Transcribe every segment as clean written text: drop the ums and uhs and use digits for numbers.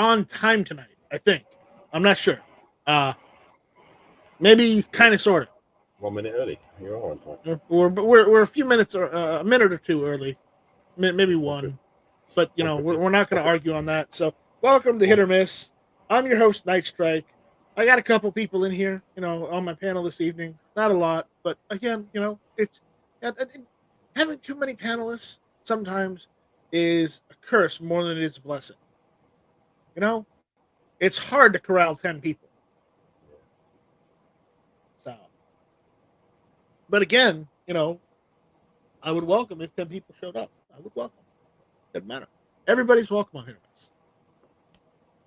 on time tonight. I think. I'm not sure. Maybe kind of, sort of. 1 minute early. You're on time. We're a few minutes or a minute or two early, maybe one. But we're not going to argue on that. So welcome to Hit or Miss. I'm your host, Night Strike. I got a couple people in here, on my panel this evening. Not a lot, but again, it's having too many panelists sometimes is a curse more than it is a blessing. It's hard to corral 10 people. So, but again, I would welcome if 10 people showed up. I would welcome. Doesn't matter. Everybody's welcome on here.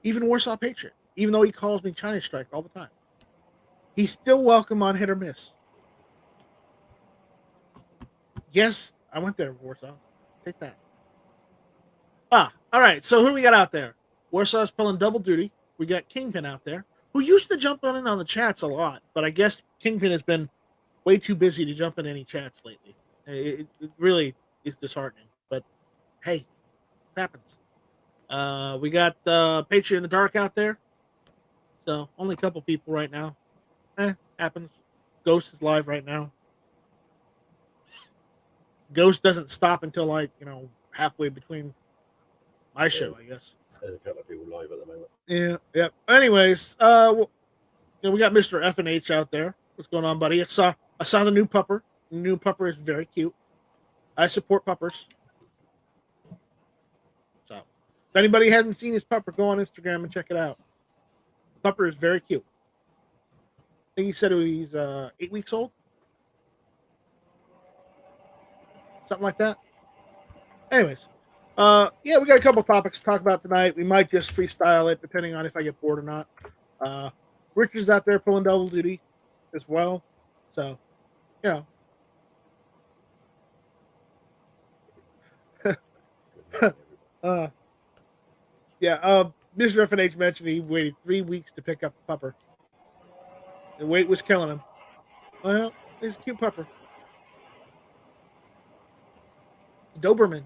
Even Warsaw Patriot, even though he calls me China Strike all the time, he's still welcome on Hit or Miss. Yes, I went there, Warsaw. Take that. All right. So who do we got out there? Warsaw's pulling double duty. We got Kingpin out there, who used to jump in on the chats a lot, but I guess Kingpin has been way too busy to jump in any chats lately. It really is disheartening, but hey, it happens. We got Patriot in the Dark out there, so only a couple people right now. Happens. Ghost is live right now. Ghost doesn't stop until halfway between my show, I guess. There's a couple of people live at the moment. Yeah. Anyways, we got Mr. F&H out there. What's going on, buddy? I saw the new pupper. The new pupper is very cute. I support puppers. So, if anybody hasn't seen his pupper, go on Instagram and check it out. Pupper is very cute. I think he said he's 8 weeks old. Something like that. Anyways, we got a couple topics to talk about tonight. We might just freestyle it, depending on if I get bored or not. Richard's out there pulling double duty as well. So, Mr. F&H mentioned he waited 3 weeks to pick up a pupper. The wait was killing him. Well, he's a cute pupper. Doberman.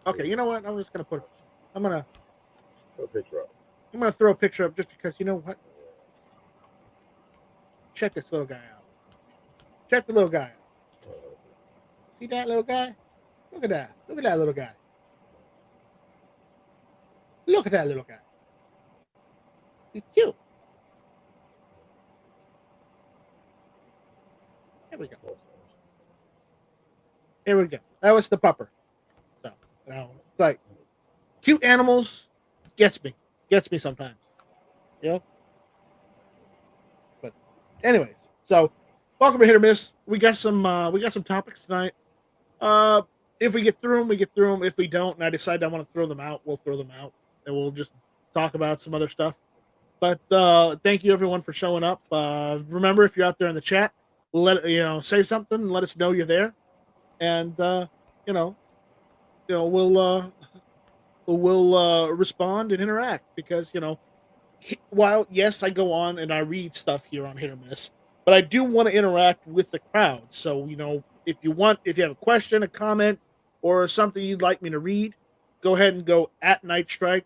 Okay, you know what? I'm just gonna throw a picture up. I'm gonna throw a picture up just because you know what? Check this little guy out. Check the little guy out. See that little guy? Look at that. Look at that little guy. Look at that little guy. He's cute. Here we go. Here we go. That was the pupper. So now it's like cute animals gets me sometimes. But anyways, so welcome to Hit or Miss. We got some topics tonight. If we get through them, we get through them. If we don't, and I decide I want to throw them out, we'll throw them out, and we'll just talk about some other stuff. But thank you everyone for showing up. Remember, if you're out there in the chat, say something, and let us know you're there, and we'll respond and interact because while yes, I go on and I read stuff here on Hit or Miss, but I do want to interact with the crowd. So if you have a question, a comment, or something you'd like me to read, go ahead and go at Night Strike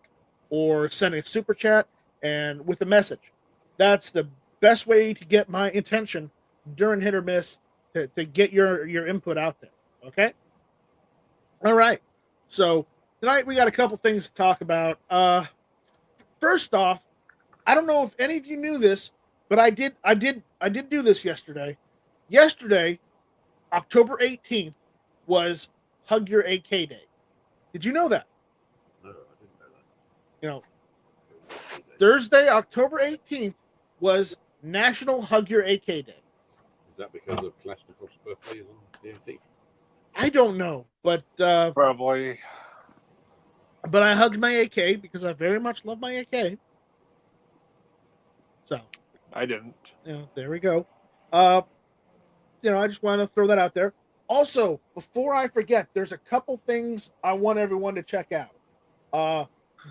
or send a super chat and with a message. That's the best way to get my attention during Hit or Miss to get your input out there. Okay. All right. So tonight we got a couple things to talk about. First off, I don't know if any of you knew this, but I did do this yesterday. Yesterday, October 18th, was Hug Your AK Day. Did you know that? No, I didn't know that. Thursday, October 18th, was National Hug Your AK Day. Is that because of Kalashnikov's birthday on the 18th? I don't know, but probably. But I hugged my AK because I very much love my AK. So I didn't. There we go. I just want to throw that out there. Also, before I forget, there's a couple things I want everyone to check out.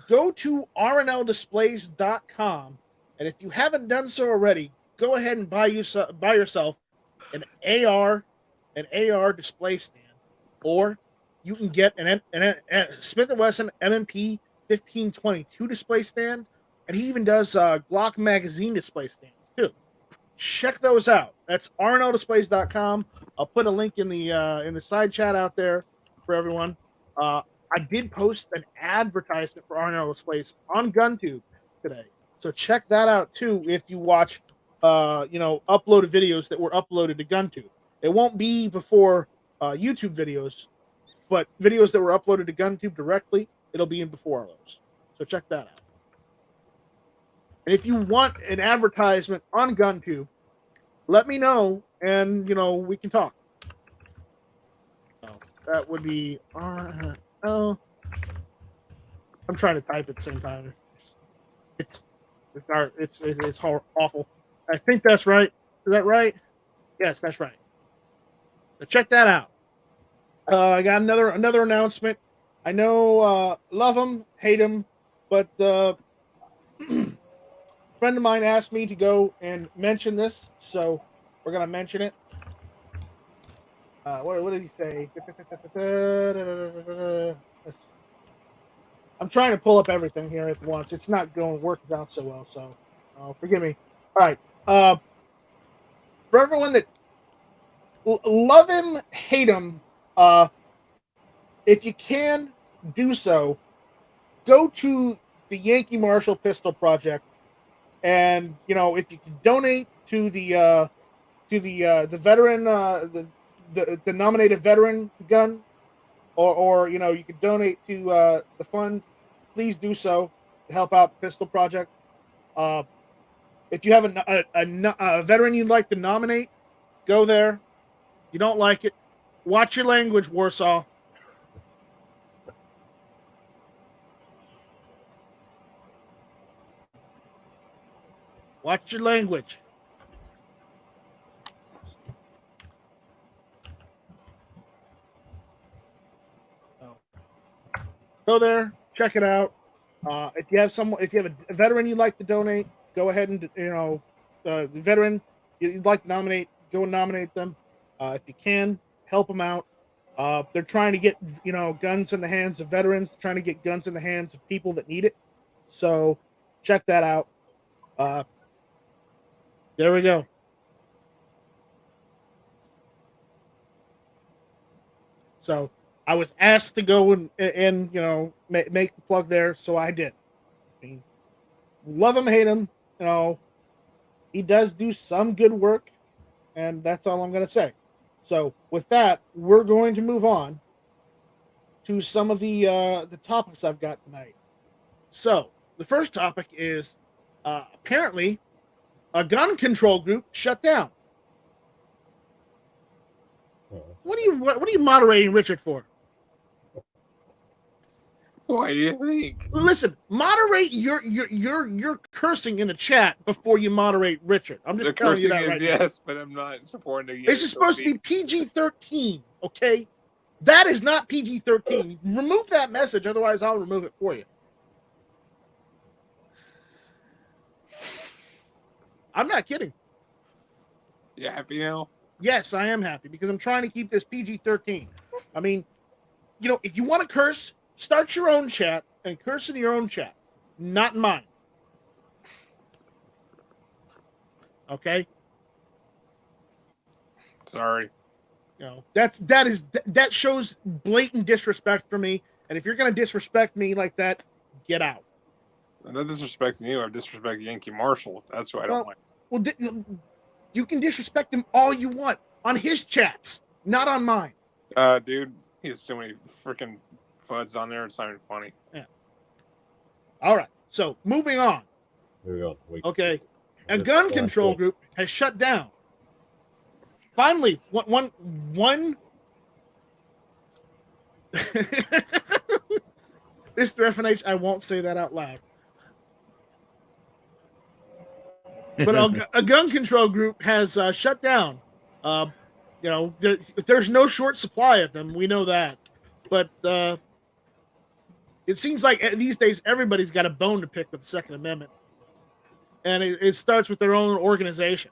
Go to rnldisplays.com, and if you haven't done so already, go ahead and buy yourself an AR display stand, or you can get an Smith & Wesson M&P 1522 display stand, and he even does Glock magazine display stands too. Check those out. That's rnldisplays.com. I'll put a link in the side chat out there for everyone. I did post an advertisement for RNL Displays on GunTube today, so check that out too. If you watch, uploaded videos that were uploaded to GunTube, it won't be before YouTube videos, but videos that were uploaded to GunTube directly, it'll be in before those. So check that out. And if you want an advertisement on GunTube, let me know, and we can talk. So that would be. I'm trying to type at the same time. It's awful. I think that's right. Is that right? Yes, that's right. So check that out. I got another announcement. I know, love him, hate him, but a friend of mine asked me to go and mention this, so we're gonna mention it. What did he say? I'm trying to pull up everything here at once. It's not working out so well, so forgive me. All right. For everyone that love him, hate him, if you can do so, go to the Yankee Marshall Pistol Project, and if you can donate to the veteran, the nominated veteran gun, or you could donate to the fund, please do so to help out the Pistol Project. If you have a veteran you'd like to nominate, go there. You don't like it, watch your language, Warsaw. Watch your language. Go there, check it out. If you have a veteran you'd like to donate, go ahead and the veteran you'd like to nominate, go and nominate them. If you can, help them out. They're trying to get guns in the hands of veterans, trying to get guns in the hands of people that need it. So check that out. There we go. So I was asked to go and make the plug there, so I did. I mean, love him, hate him, he does do some good work, and that's all I'm going to say. So with that, we're going to move on to some of the topics I've got tonight. So the first topic is apparently a gun control group shut down. What are you moderating Richard for? Why do you think? Listen, moderate your cursing in the chat before you moderate Richard. I'm just telling you that right now. Yes, but I'm not supporting it. This is supposed to be PG-13, okay? That is not PG-13. Remove that message, otherwise I'll remove it for you. I'm not kidding. You happy now? Yes, I am happy because I'm trying to keep this PG-13. I mean, if you want to curse, start your own chat and curse in your own chat, not mine. Okay? Sorry. That shows blatant disrespect for me. And if you're going to disrespect me like that, get out. I'm not disrespecting you. I disrespect Yankee Marshall. That's who I don't like. Well, you can disrespect him all you want on his chats, not on mine. Dude, he has so many freaking FUDs on there. It's not even funny. Yeah. All right. So moving on. Here we go. Okay. A gun control group has shut down. Finally, one. Mr. FNH, I won't say that out loud. But a gun control group has shut down. There's no short supply of them. We know that. But it seems like these days everybody's got a bone to pick with the Second Amendment. And it starts with their own organization.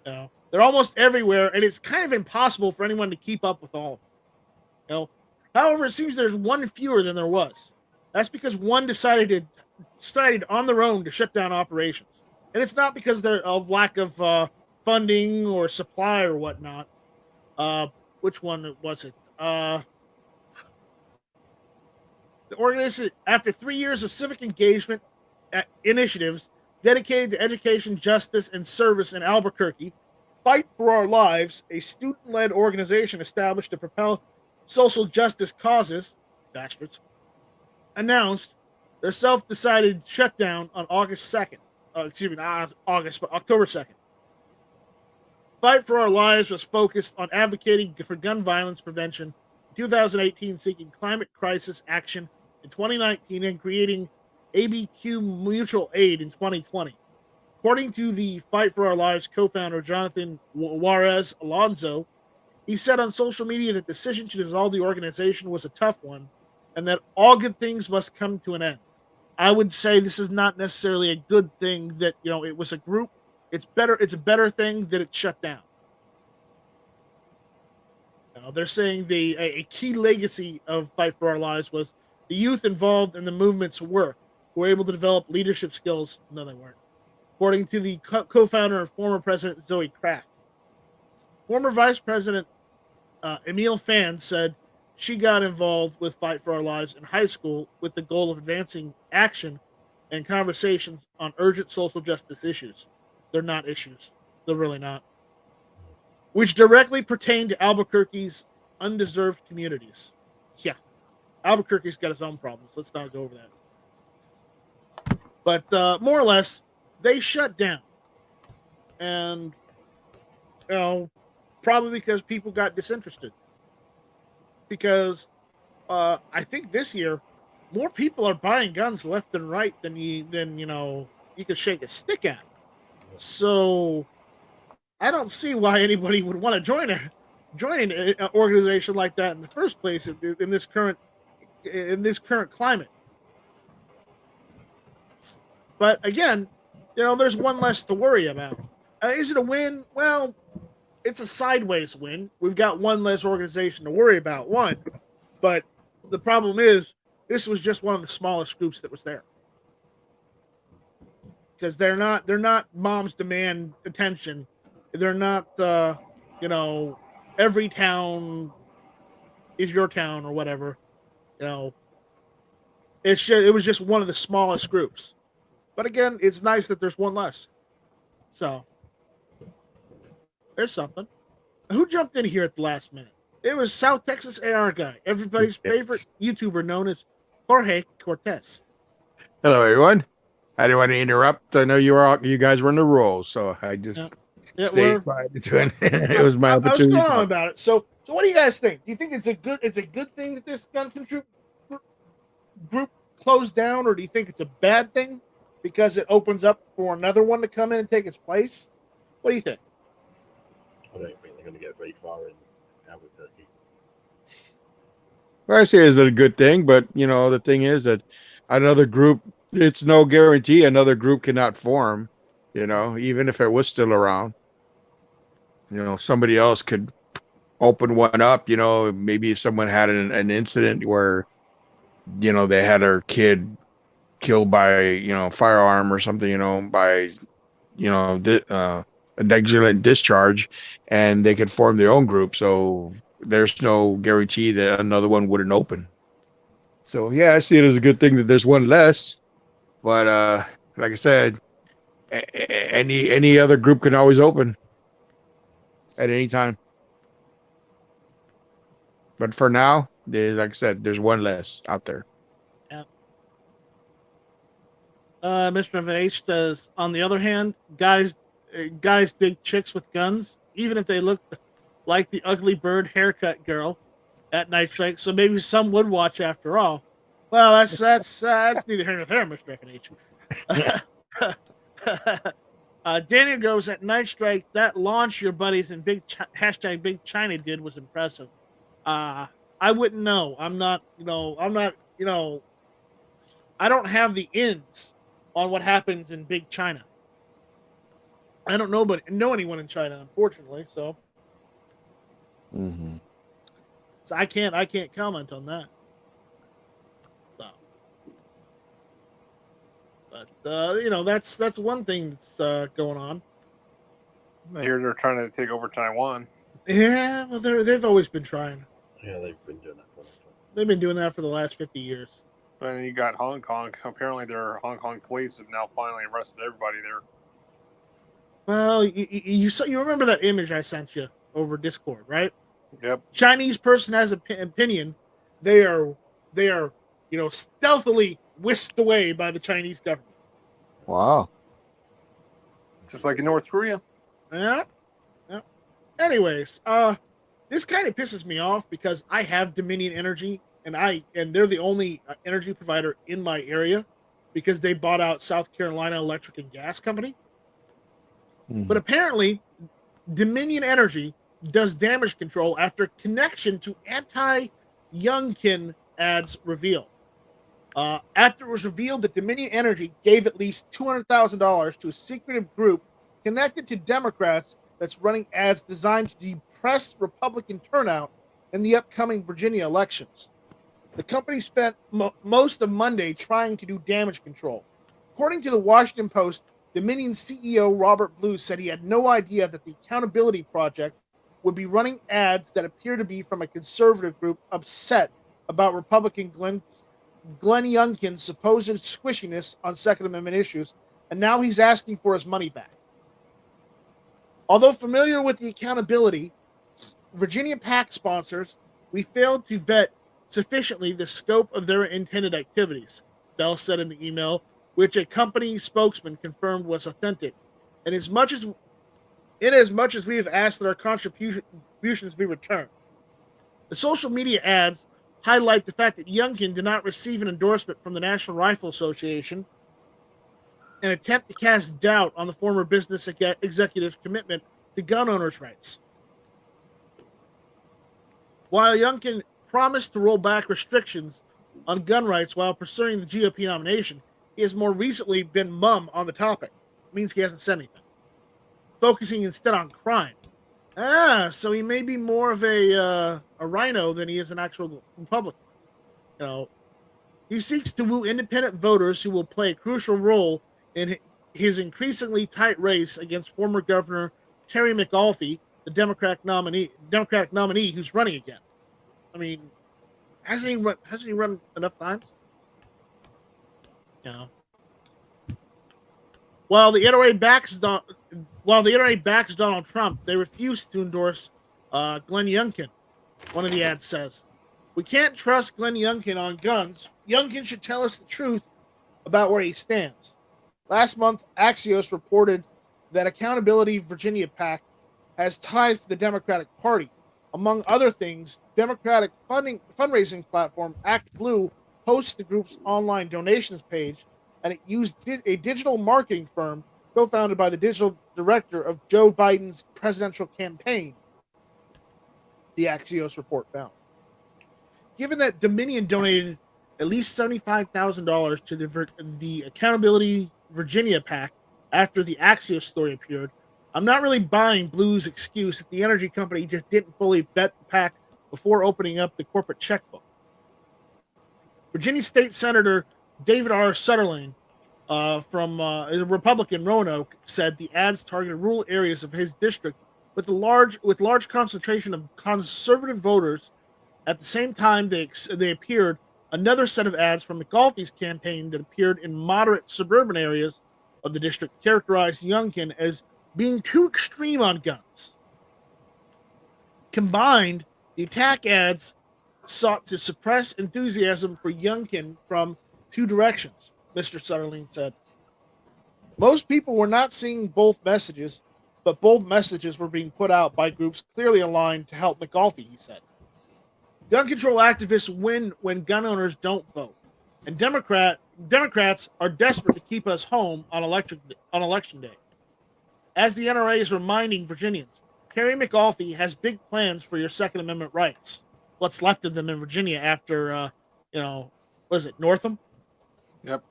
They're almost everywhere, and it's kind of impossible for anyone to keep up with all of them. However, it seems there's one fewer than there was. That's because one decided on their own to shut down operations, and it's not because they're of lack of funding or supply or whatnot. Uh, which one was it? The organization, after 3 years of civic engagement initiatives dedicated to education, justice, and service in Albuquerque, Fight for Our Lives, a student-led organization established to propel social justice causes, bastards, announced their self-decided shutdown on August 2nd. Not August, but October 2nd. Fight for Our Lives was focused on advocating for gun violence prevention in 2018, seeking climate crisis action in 2019, and creating ABQ Mutual Aid in 2020. According to the Fight for Our Lives co-founder Jonathan Juarez Alonso, he said on social media that the decision to dissolve the organization was a tough one and that all good things must come to an end. I would say this is not necessarily a good thing that, it was a group. It's a better thing that it shut down. They're saying a key legacy of Fight for Our Lives was the youth involved in the movement's work were able to develop leadership skills. No, they weren't. According to the co-founder and former president Zoe Kraft. Former Vice President Emil Fan said she got involved with Fight for Our Lives in high school with the goal of advancing action and conversations on urgent social justice issues. They're not issues. They're really not. Which directly pertain to Albuquerque's undeserved communities. Yeah. Albuquerque's got its own problems. Let's not go over that. But more or less, they shut down. And, probably because people got disinterested. Because I think this year, more people are buying guns left and right than you could shake a stick at. So I don't see why anybody would want to join an organization like that in the first place in this current climate. But again, there's one less to worry about. Is it a win? Well, it's a sideways win. We've got one less organization to worry about. One, but the problem is this was just one of the smallest groups that was there. Because they're not moms demand attention. They're not every town is your town or whatever. It was just one of the smallest groups. But again, it's nice that there's one less. So there's something. Who jumped in here at the last minute? It was South Texas AR guy, everybody's favorite YouTuber known as Jorge Cortez. Hello, everyone. I didn't want to interrupt. I know you guys were in the roll, so I just stayed quiet. It was my opportunity. I was going on about it. So what do you guys think? Do you think it's a good thing that this gun control group closed down, or do you think it's a bad thing because it opens up for another one to come in and take its place? What do you think? I don't think they're going to get very far in Albuquerque. Well, I say it's a good thing, but the thing is that another group, it's no guarantee another group cannot form. Even if it was still around, somebody else could open one up. Maybe if someone had an incident where they had their kid killed by firearm or something, by a negligent discharge, and they could form their own group. So there's no guarantee that another one wouldn't open. So yeah, I see it as a good thing that there's one less. But like I said, any other group can always open at any time. But for now, like I said, there's one less out there. Yeah. Mr. Evan H says, on the other hand, guys dig chicks with guns, even if they look like the ugly bird haircut girl at Night Strike. So maybe some would watch after all. Well, that's neither here nor there, Mr. Evan H. Daniel goes, at Night Strike, that launch your buddies and hashtag Big China did was impressive. I wouldn't know. I don't have the ins on what happens in Big China. I don't know anyone in China, unfortunately. So, Mm-hmm. so I can't comment on that. So, But that's one thing that's going on. I hear they're trying to take over Taiwan. Yeah, well, they've always been trying. Yeah, they've been doing that for a long time. They've been doing that for the last 50 years. But then you got Hong Kong. Apparently, their Hong Kong police have now finally arrested everybody there. Well, you remember that image I sent you over Discord, right? Yep. Chinese person has an opinion. They are stealthily whisked away by the Chinese government. Wow. Just like in North Korea. Yeah. Anyways, this kind of pisses me off because I have Dominion Energy and they're the only energy provider in my area because they bought out South Carolina Electric and Gas Company. Mhm. But apparently, Dominion Energy does damage control after connection to anti-Youngkin ads revealed. After it was revealed that Dominion Energy gave at least $200,000 to a secretive group connected to Democrats that's running ads designed to depress Republican turnout in the upcoming Virginia elections. The company spent most of Monday trying to do damage control. According to the Washington Post, Dominion CEO Robert Blue said he had no idea that the Accountability Project would be running ads that appear to be from a conservative group upset about Republican Glenn Youngkin's supposed squishiness on Second Amendment issues, and now he's asking for his money back. Although familiar with the accountability, Virginia PAC sponsors, we failed to vet sufficiently the scope of their intended activities, Bell said in the email, which a company spokesman confirmed was authentic. And as much as we have asked that our contributions be returned. The social media ads highlight the fact that Youngkin did not receive an endorsement from the National Rifle Association, an attempt to cast doubt on the former business executive's commitment to gun owners' rights. While Youngkin promised to roll back restrictions on gun rights while pursuing the GOP nomination, he has more recently been mum on the topic. It means he hasn't said anything. Focusing instead on crime. So he may be more of a rhino than he is an actual Republican. He seeks to woo independent voters who will play a crucial role in his increasingly tight race against former Governor Terry McAuliffe, the Democratic nominee who's running again. I mean, hasn't he run enough times? While the NRA backs Donald Trump, they refuse to endorse Glenn Youngkin. One of the ads says, "We can't trust Glenn Youngkin on guns. Youngkin should tell us the truth about where he stands." Last month, Axios reported that Accountability Virginia PAC has ties to the Democratic Party. Among other things, Democratic fundraising platform ActBlue hosts the group's online donations page, and it used a digital marketing firm co-founded by the digital director of Joe Biden's presidential campaign, the Axios report found. Given that Dominion donated at least $75,000 to the Accountability Virginia PAC after the Axios story appeared, I'm not really buying Blue's excuse that the energy company just didn't fully vet the PAC before opening up the corporate checkbook. Virginia State Senator David R. Sutherland from a Republican Roanoke said the ads targeted rural areas of his district with large concentration of conservative voters. At the same time, they appeared another set of ads from McAuliffe's campaign that appeared in moderate suburban areas of the district characterized Youngkin as being too extreme on guns. Combined, the attack ads sought to suppress enthusiasm for Youngkin from two directions, Mr. Sutherland said. Most people were not seeing both messages, but both messages were being put out by groups clearly aligned to help McAuliffe, he said. Gun control activists win when gun owners don't vote, and Democrats are desperate to keep us home on election day. As the NRA is reminding Virginians, Terry McAuliffe has big plans for your Second Amendment rights. What's left of them in Virginia after, was it Northam? Yep.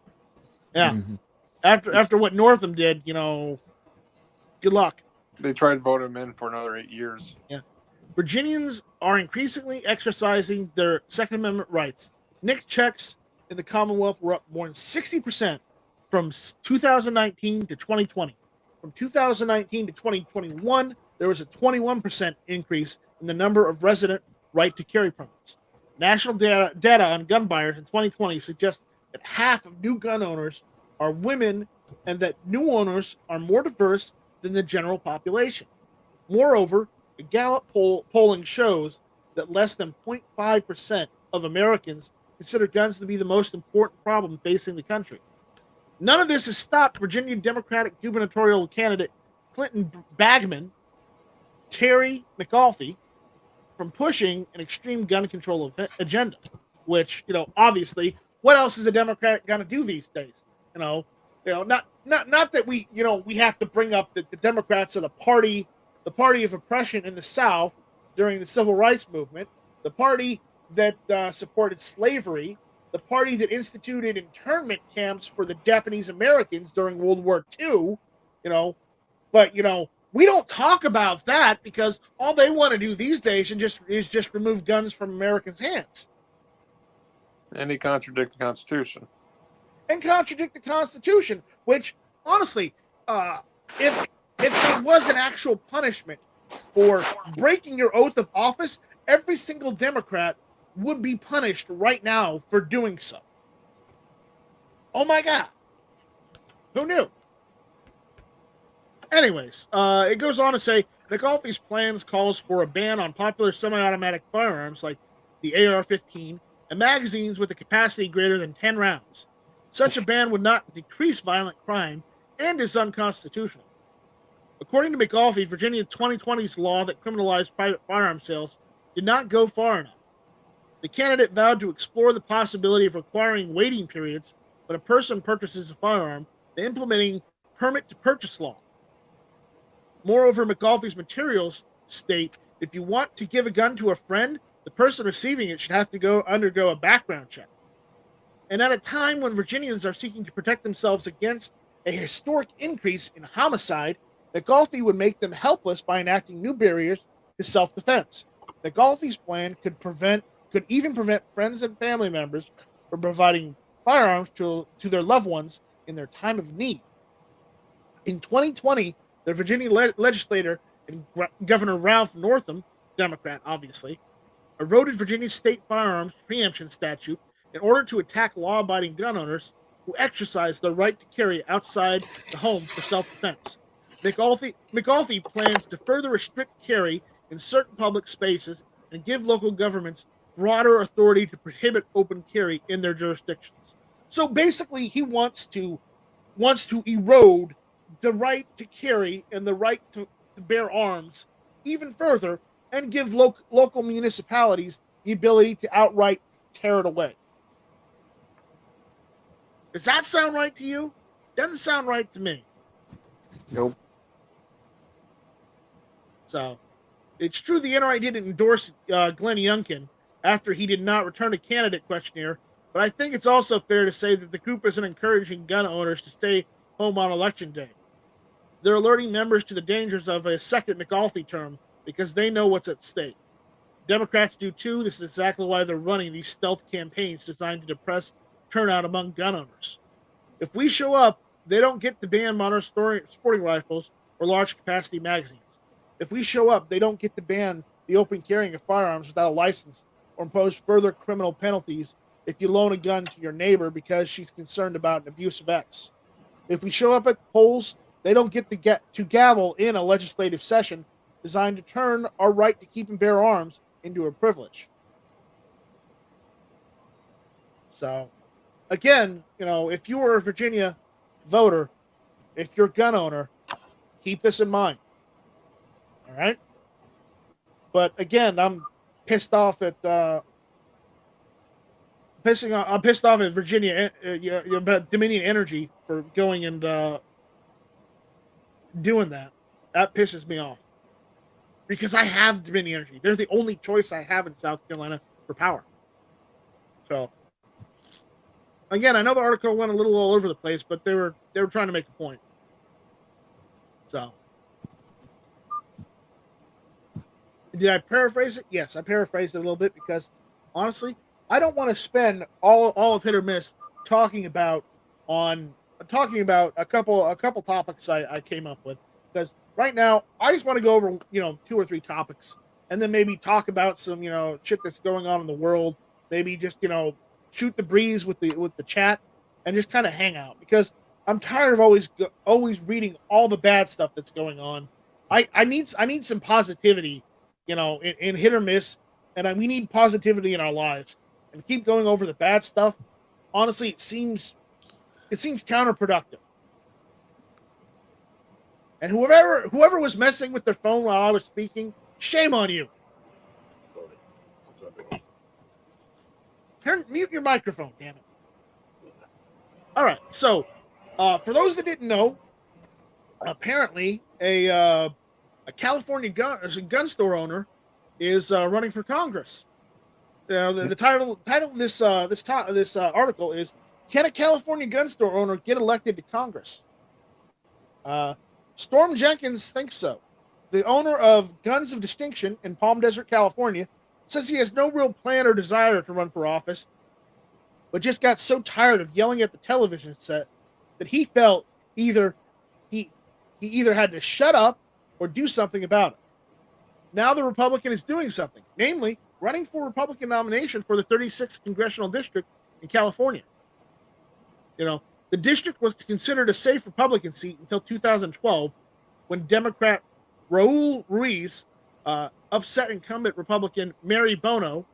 Yeah. Mhm. After what Northam did, good luck. They tried to vote him in for another 8 years. Yeah. Virginians are increasingly exercising their Second Amendment rights. NICS checks in the Commonwealth were up more than 60% from 2019 to 2020. From 2019 to 2021, there was a 21% increase in the number of resident right to carry permits. National data on gun buyers in 2020 suggests that half of new gun owners are women and that new owners are more diverse than the general population. Moreover, a Gallup polling shows that less than 0.5% of Americans consider guns to be the most important problem facing the country. None of this has stopped Virginia Democratic gubernatorial candidate Clinton Bagman, Terry McAuliffe, from pushing an extreme gun control agenda, which, obviously, what else is a Democrat going to do these days? Not that we have to bring up that the Democrats are the party of oppression in the South during the Civil Rights Movement, the party that supported slavery, the party that instituted internment camps for the Japanese Americans during World War II, but we don't talk about that because all they want to do these days is just remove guns from Americans' hands. And he contradict the Constitution. Which, honestly, if there was an actual punishment for breaking your oath of office, every single Democrat would be punished right now for doing so. Oh my God. Who knew? Anyways, it goes on to say, McAuliffe's plans calls for a ban on popular semi-automatic firearms like the AR-15 and magazines with a capacity greater than 10 rounds. Such a ban would not decrease violent crime and is unconstitutional. According to McAuliffe, Virginia 2020's law that criminalized private firearm sales did not go far enough. The candidate vowed to explore the possibility of requiring waiting periods when a person purchases a firearm and implementing permit-to-purchase law. Moreover, McAuliffe's materials state if you want to give a gun to a friend, the person receiving it should have to undergo a background check. And at a time when Virginians are seeking to protect themselves against a historic increase in homicide, McAuliffe would make them helpless by enacting new barriers to self-defense. McAuliffe's plan could even prevent friends and family members from providing firearms to their loved ones in their time of need. In 2020, the Virginia legislator and Governor Ralph Northam, Democrat obviously, eroded Virginia's state firearms preemption statute in order to attack law-abiding gun owners who exercise their right to carry outside the home for self-defense. McAuliffe plans to further restrict carry in certain public spaces and give local governments broader authority to prohibit open carry in their jurisdictions. So basically, he wants to erode the right to carry and the right to bear arms even further and give local municipalities the ability to outright tear it away. Does that sound right to you? Doesn't sound right to me. Nope. So, it's true the NRA didn't endorse Glenn Youngkin after he did not return a candidate questionnaire, but I think it's also fair to say that the group isn't encouraging gun owners to stay home on Election Day. They're alerting members to the dangers of a second McAuliffe term because they know what's at stake. Democrats do too. This is exactly why they're running these stealth campaigns designed to depress turnout among gun owners. If we show up, they don't get to ban modern sporting rifles or large capacity magazines. If we show up, they don't get to ban the open carrying of firearms without a license or impose further criminal penalties if you loan a gun to your neighbor because she's concerned about an abusive ex. If we show up at the polls, they don't get to gavel in a legislative session designed to turn our right to keep and bear arms into a privilege. So, again, if you are a Virginia voter, if you're a gun owner, keep this in mind. All right? But again, I'm pissed off at Virginia, about Dominion Energy for going and doing that. That pisses me off. Because I have Dominion Energy. They're the only choice I have in South Carolina for power. So, again, I know the article went a little all over the place, but they were trying to make a point. So, did I paraphrase it? Yes, I paraphrased it a little bit because, honestly, I don't want to spend all of Hit or Miss talking about on talking about a couple topics I came up with, because right now I just want to go over 2 or 3 topics, and then maybe talk about some shit that's going on in the world. Maybe just shoot the breeze with the chat and just kind of hang out, because I'm tired of always reading all the bad stuff that's going on. I need some positivity, in hit or miss, and we need positivity in our lives. And keep going over the bad stuff. Honestly, it seems counterproductive. And whoever was messing with their phone while I was speaking, shame on you. Mute your microphone, damn it. All right, so for those that didn't know, apparently a California gun store owner is running for Congress. The title of this article is, "Can a California gun store owner get elected to Congress?" Storm Jenkins thinks so. The owner of Guns of Distinction in Palm Desert, California, says he has no real plan or desire to run for office, but just got so tired of yelling at the television set that he felt he either had to shut up or do something about it. Now the Republican is doing something, namely running for Republican nomination for the 36th congressional district in California. The district was considered a safe Republican seat until 2012, when Democrat Raul Ruiz upset incumbent Republican Mary Bono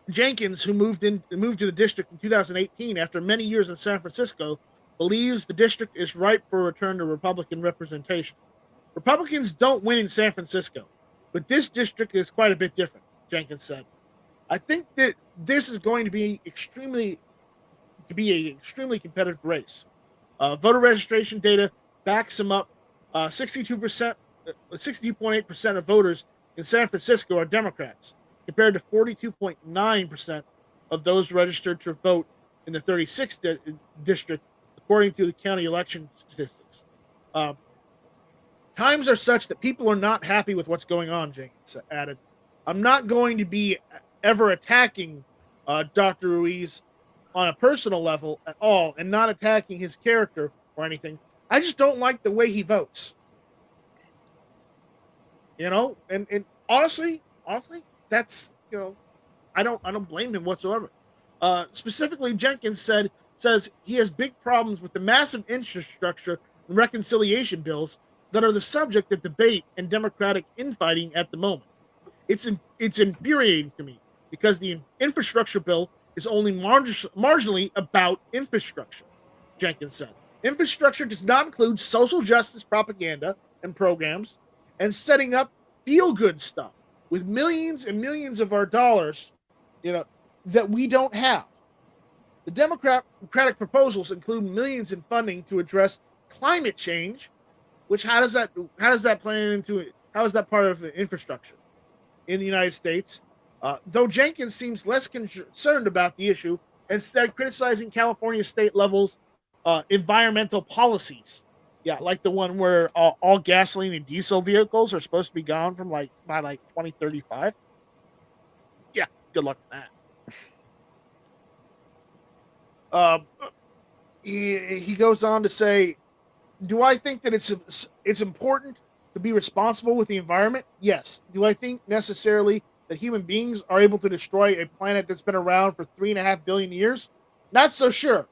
Jenkins, who moved to the district in 2018 after many years in San Francisco, believes the district is ripe for a return to Republican representation. Republicans don't win in San Francisco, but this district is quite a bit different, Jenkins said. I think that this is going to be an extremely competitive race. Voter registration data backs him up. 62.8% of voters in San Francisco are Democrats, compared to 42.9% of those registered to vote in the 36th district, according to the county election statistics. Times are such that people are not happy with what's going on, Jenkins added. I'm not going to be ever attacking Dr. Ruiz on a personal level at all, and not attacking his character or anything. I just don't like the way he votes. And honestly, that's, I don't blame him whatsoever. Specifically, Jenkins says he has big problems with the massive infrastructure and reconciliation bills that are the subject of debate and Democratic infighting at the moment. It's infuriating to me, because the infrastructure bill is only marginally about infrastructure, Jenkins said. Infrastructure does not include social justice propaganda and programs and setting up feel-good stuff with millions and millions of our dollars, that we don't have. The Democratic proposals include millions in funding to address climate change, which how does that play into it? How is that part of the infrastructure in the United States? Though Jenkins seems less concerned about the issue, instead criticizing California state levels environmental policies. Yeah, like the one where all gasoline and diesel vehicles are supposed to be gone by 2035. Yeah, good luck with that. He goes on to say, do I think that it's important to be responsible with the environment? Yes. Do I think necessarily that human beings are able to destroy a planet that's been around for 3.5 billion years? Not so sure,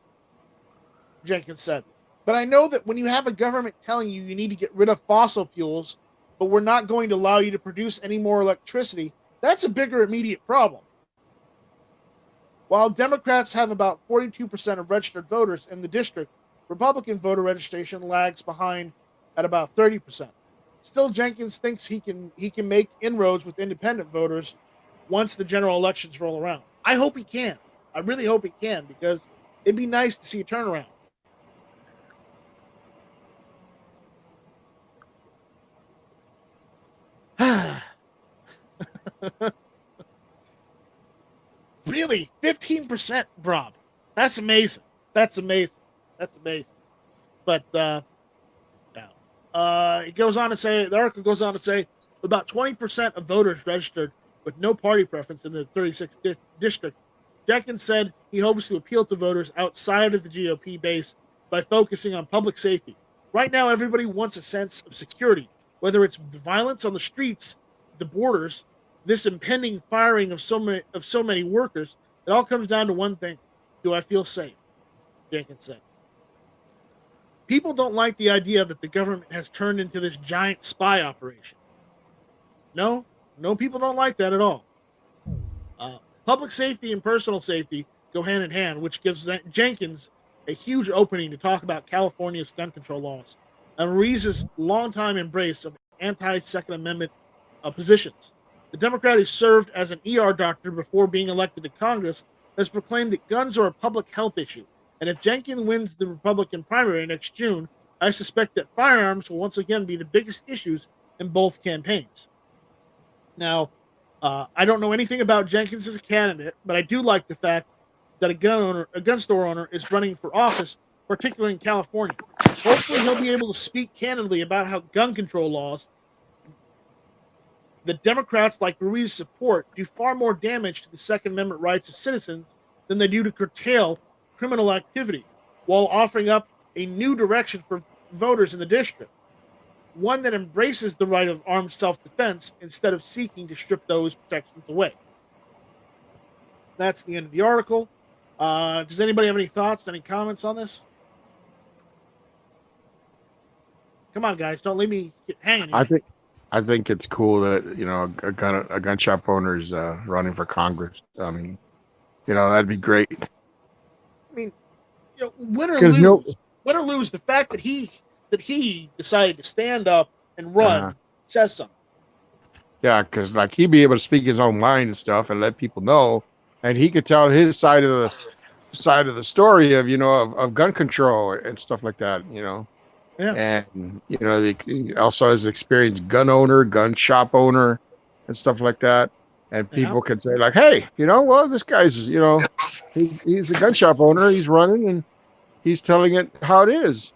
Jenkins said. But I know that when you have a government telling you need to get rid of fossil fuels, but we're not going to allow you to produce any more electricity, that's a bigger immediate problem. While Democrats have about 42% of registered voters in the district, Republican voter registration lags behind at about 30%. Still, Jenkins thinks he can make inroads with independent voters once the general elections roll around. I hope he can. I really hope he can, because it'd be nice to see a turnaround. Really, 15%, Rob. That's amazing. That's amazing. But it goes on to say, the article goes on to say, about 20% of voters registered with no party preference in the 36th district Jenkins said he hopes to appeal to voters outside of the GOP base by focusing on public safety. Right now, everybody wants a sense of security, whether it's the violence on the streets, the borders, this impending firing of so many workers. It all comes down to one thing: do I feel safe? Jenkins said. People don't like the idea that the government has turned into this giant spy operation. No, people don't like that at all. Public safety and personal safety go hand in hand, which gives Jenkins a huge opening to talk about California's gun control laws and Ruiz's longtime embrace of anti-Second Amendment positions. The Democrat who served as an ER doctor before being elected to Congress has proclaimed that guns are a public health issue. And if Jenkins wins the Republican primary next June, I suspect that firearms will once again be the biggest issues in both campaigns. Now, I don't know anything about Jenkins as a candidate, but I do like the fact that a gun store owner is running for office, particularly in California. Hopefully, he'll be able to speak candidly about how gun control laws the Democrats, like Ruiz, support do far more damage to the Second Amendment rights of citizens than they do to curtail criminal activity, while offering up a new direction for voters in the district, one that embraces the right of armed self-defense instead of seeking to strip those protections away. That's the end of the article. Does anybody have any thoughts, any comments on this? Come on, guys, don't leave me hanging here. I think it's cool that a gun shop owner is running for Congress. I mean, that'd be great. I mean, win or lose, the fact that he decided to stand up and run says something. Yeah, because he'd be able to speak his own mind and stuff and let people know, and he could tell his side of the story of gun control and stuff like that. Yeah. And he also has experience gun owner, gun shop owner, and stuff like that. And people can say hey, well, this guy's he's a gun shop owner. He's running and he's telling it how it is.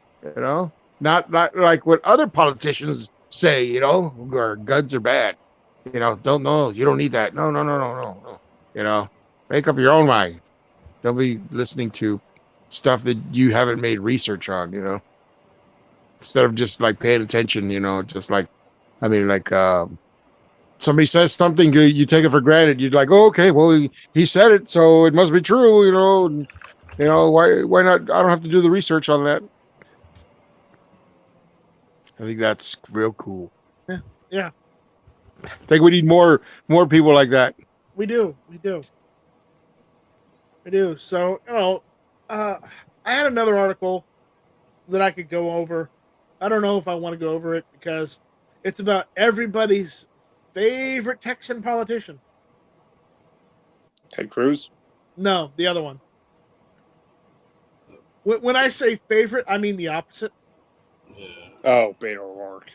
Not like what other politicians say. Or guns are bad. Don't know. You don't need that. No. Make up your own mind. Don't be listening to stuff that you haven't made research on. Instead of just paying attention, somebody says something, you take it for granted. You're like, oh, okay, well, he said it, so it must be true, why not? I don't have to do the research on that. I think that's real cool. Yeah. I think we need more people like that. We do. So, I had another article that I could go over. I don't know if I want to go over it because it's about everybody's favorite Texan politician. Ted Cruz? No, the other one. When I say favorite, I mean the opposite. Yeah. Oh, Beto O'Rourke.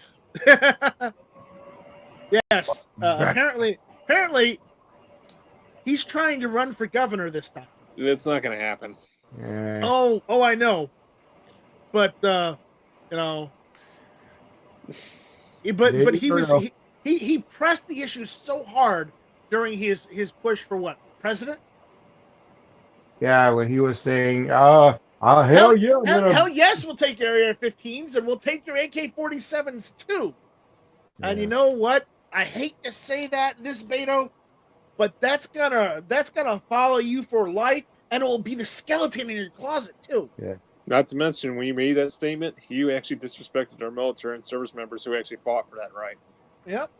Yes. Apparently, he's trying to run for governor this time. It's not going to happen. Oh, I know. But but he pressed the issue so hard during his push for what, president? Yeah, when he was saying, hell yeah, hell yes, we'll take your AR-15s and we'll take your AK-47s too. Yeah. And you know what? I hate to say that, this Beto, but that's gonna follow you for life, and it will be the skeleton in your closet too. Yeah. Not to mention, when you made that statement, you actually disrespected our military and service members who actually fought for that right. Yep.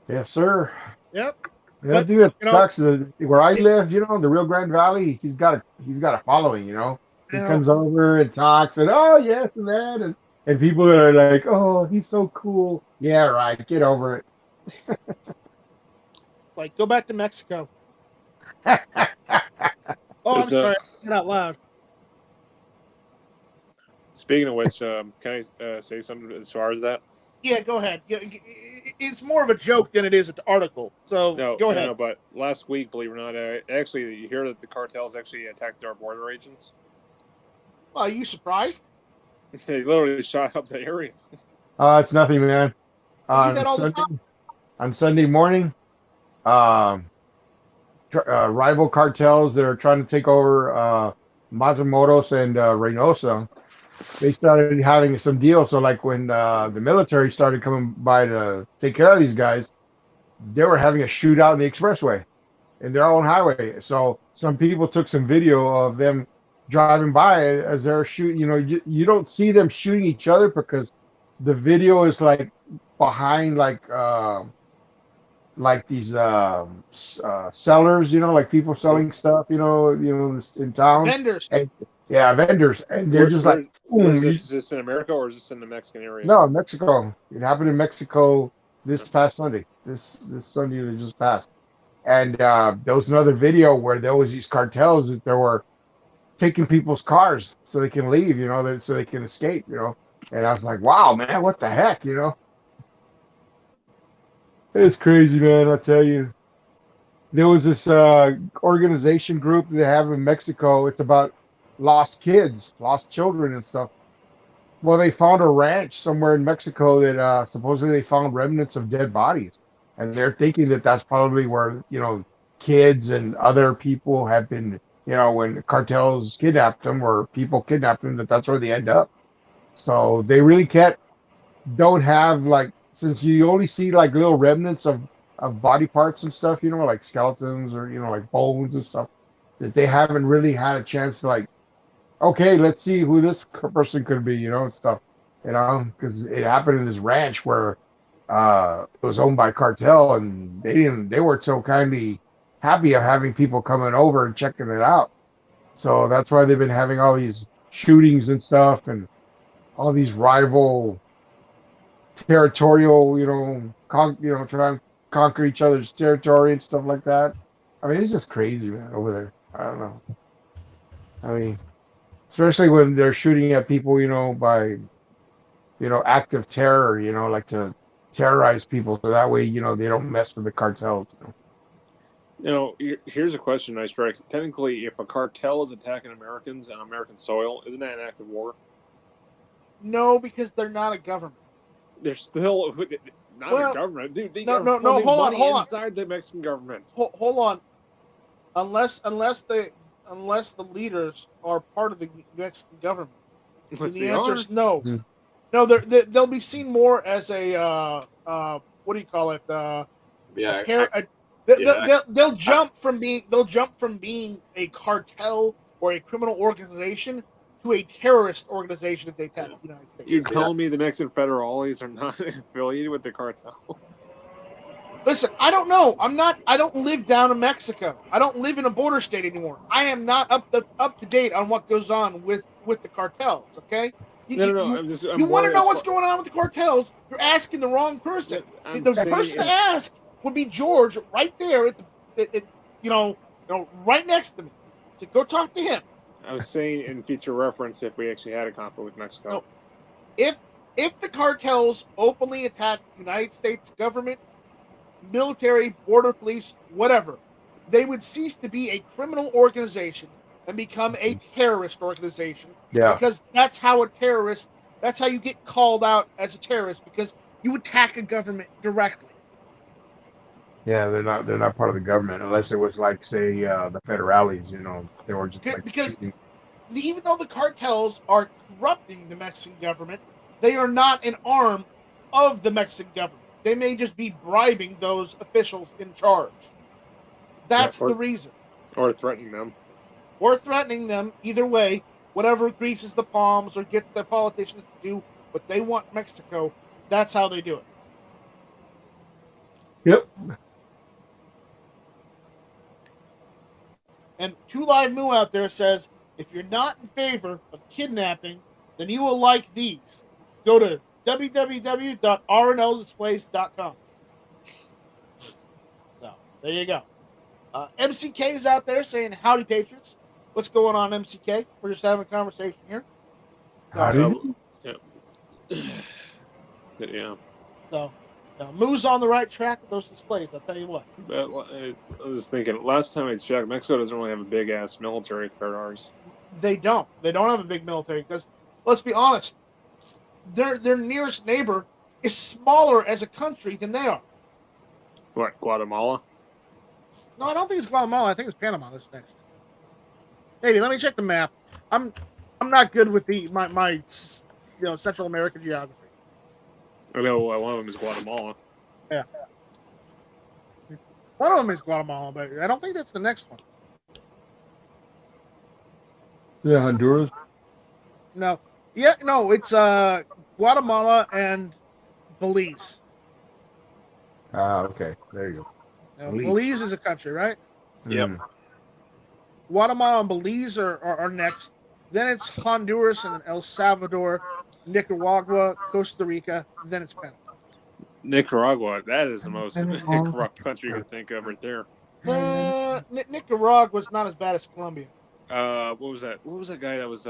Yes, sir. Yep. Yeah, but, dude, it sucks. Where I live, the Rio Grande Valley, he's got a following. He comes over and talks and oh yes and that and people are like, oh, he's so cool. Yeah, right. Get over it. Go back to Mexico. Oh, I'm sorry. Get out loud. Speaking of which, can I say something as far as that? Yeah, go ahead. It's more of a joke than it is an article. So go ahead. No, but last week, believe it or not, actually, you hear that the cartels actually attacked our border agents? Are you surprised? They literally shot up the area. It's nothing, man. On Sunday morning, trying rival cartels that are trying to take over Matamoros and Reynosa. They started having some deals. So like when the military started coming by to take care of these guys, they were having a shootout in the expressway in their own highway. So some people took some video of them driving by as they're shooting. You know, you don't see them shooting each other because the video is like behind like these sellers, you know, like people selling stuff, in town. Vendors. And yeah, vendors, and they're just like, So boom. is this in America or is this in the Mexican area? No, Mexico. It happened in Mexico this past Sunday. This Sunday that just passed. And there was another video where there was these cartels that they were taking people's cars so they can leave, so they can escape, And I was like, wow, man, what the heck, It's crazy, man. I tell you. There was this organization group they have in Mexico. It's about lost kids, lost children and stuff. Well, they found a ranch somewhere in Mexico that supposedly they found remnants of dead bodies. And they're thinking that that's probably where, kids and other people have been, when cartels kidnapped them or people kidnapped them, that's where they end up. So they really don't have since you only see like little remnants of body parts and stuff, like skeletons or, like bones and stuff, that they haven't really had a chance to okay, let's see who this person could be, and stuff, because it happened in this ranch where it was owned by cartel, and they weren't so kindly happy of having people coming over and checking it out. So that's why they've been having all these shootings and stuff, and all these rival territorial, trying to conquer each other's territory and stuff like that. I mean, it's just crazy, man, over there. I don't know. I mean, especially when they're shooting at people, by, active terror, like to terrorize people. So that way, they don't mess with the cartels. Here's a question I strike. Technically, if a cartel is attacking Americans on American soil, isn't that an act of war? No, because they're not a government. They're still not a government, dude. They got hold on. Inside the Mexican government. Hold on. Unless the leaders are part of the Mexican government, and the answer is no. Hmm. No, they'll be seen more as a what do you call it? They'll jump from being a cartel or a criminal organization to a terrorist organization if they attack the United States. You're telling me the Mexican federales are not affiliated with the cartel? Listen, I don't know. I don't live down in Mexico. I don't live in a border state anymore. I am not up to date on what goes on with the cartels. Okay. No. You want to know what's going on with the cartels? You're asking the wrong person. The person to ask would be George, right there right next to me. So go talk to him. I was saying in future reference if we actually had a conflict with Mexico. No. If the cartels openly attack the United States government, military, border police, whatever, they would cease to be a criminal organization and become a terrorist organization. Yeah. Because that's how you get called out as a terrorist, because you attack a government directly. Yeah, they're not part of the government unless it was like, say, the federales, they were just because shooting. Even though the cartels are corrupting the Mexican government, they are not an arm of the Mexican government. They may just be bribing those officials in charge. That's the reason. Or threatening them. Either way, whatever greases the palms or gets the politicians to do what they want Mexico, that's how they do it. Yep. And 2 Live Moo out there says, if you're not in favor of kidnapping, then you will like these. Go to www.rnldisplays.com. So, there you go. MCK is out there saying, howdy, Patriots. What's going on, MCK? We're just having a conversation here. So, Yeah. So, Moo's on the right track with those displays, I'll tell you what. I was thinking, last time I checked, Mexico doesn't really have a big-ass military compared to ours. They don't. They don't have a big military because, let's be honest, their nearest neighbor is smaller as a country than they are. What, Guatemala? No, I don't think it's Guatemala. I think it's Panama that's next. Maybe. Let me check the map. I'm not good with my Central American geography. I know one of them is Guatemala. Yeah. One of them is Guatemala, but I don't think that's the next one. Yeah, Honduras. No. Yeah, no, it's Guatemala and Belize. Ah, okay. There you go. Belize is a country, right? Yep. Guatemala and Belize are next. Then it's Honduras and El Salvador, Nicaragua, Costa Rica. Then it's Panama. Nicaragua. That is the most corrupt country you can think of right there. Nicaragua was not as bad as Colombia. What was that? What was that guy that was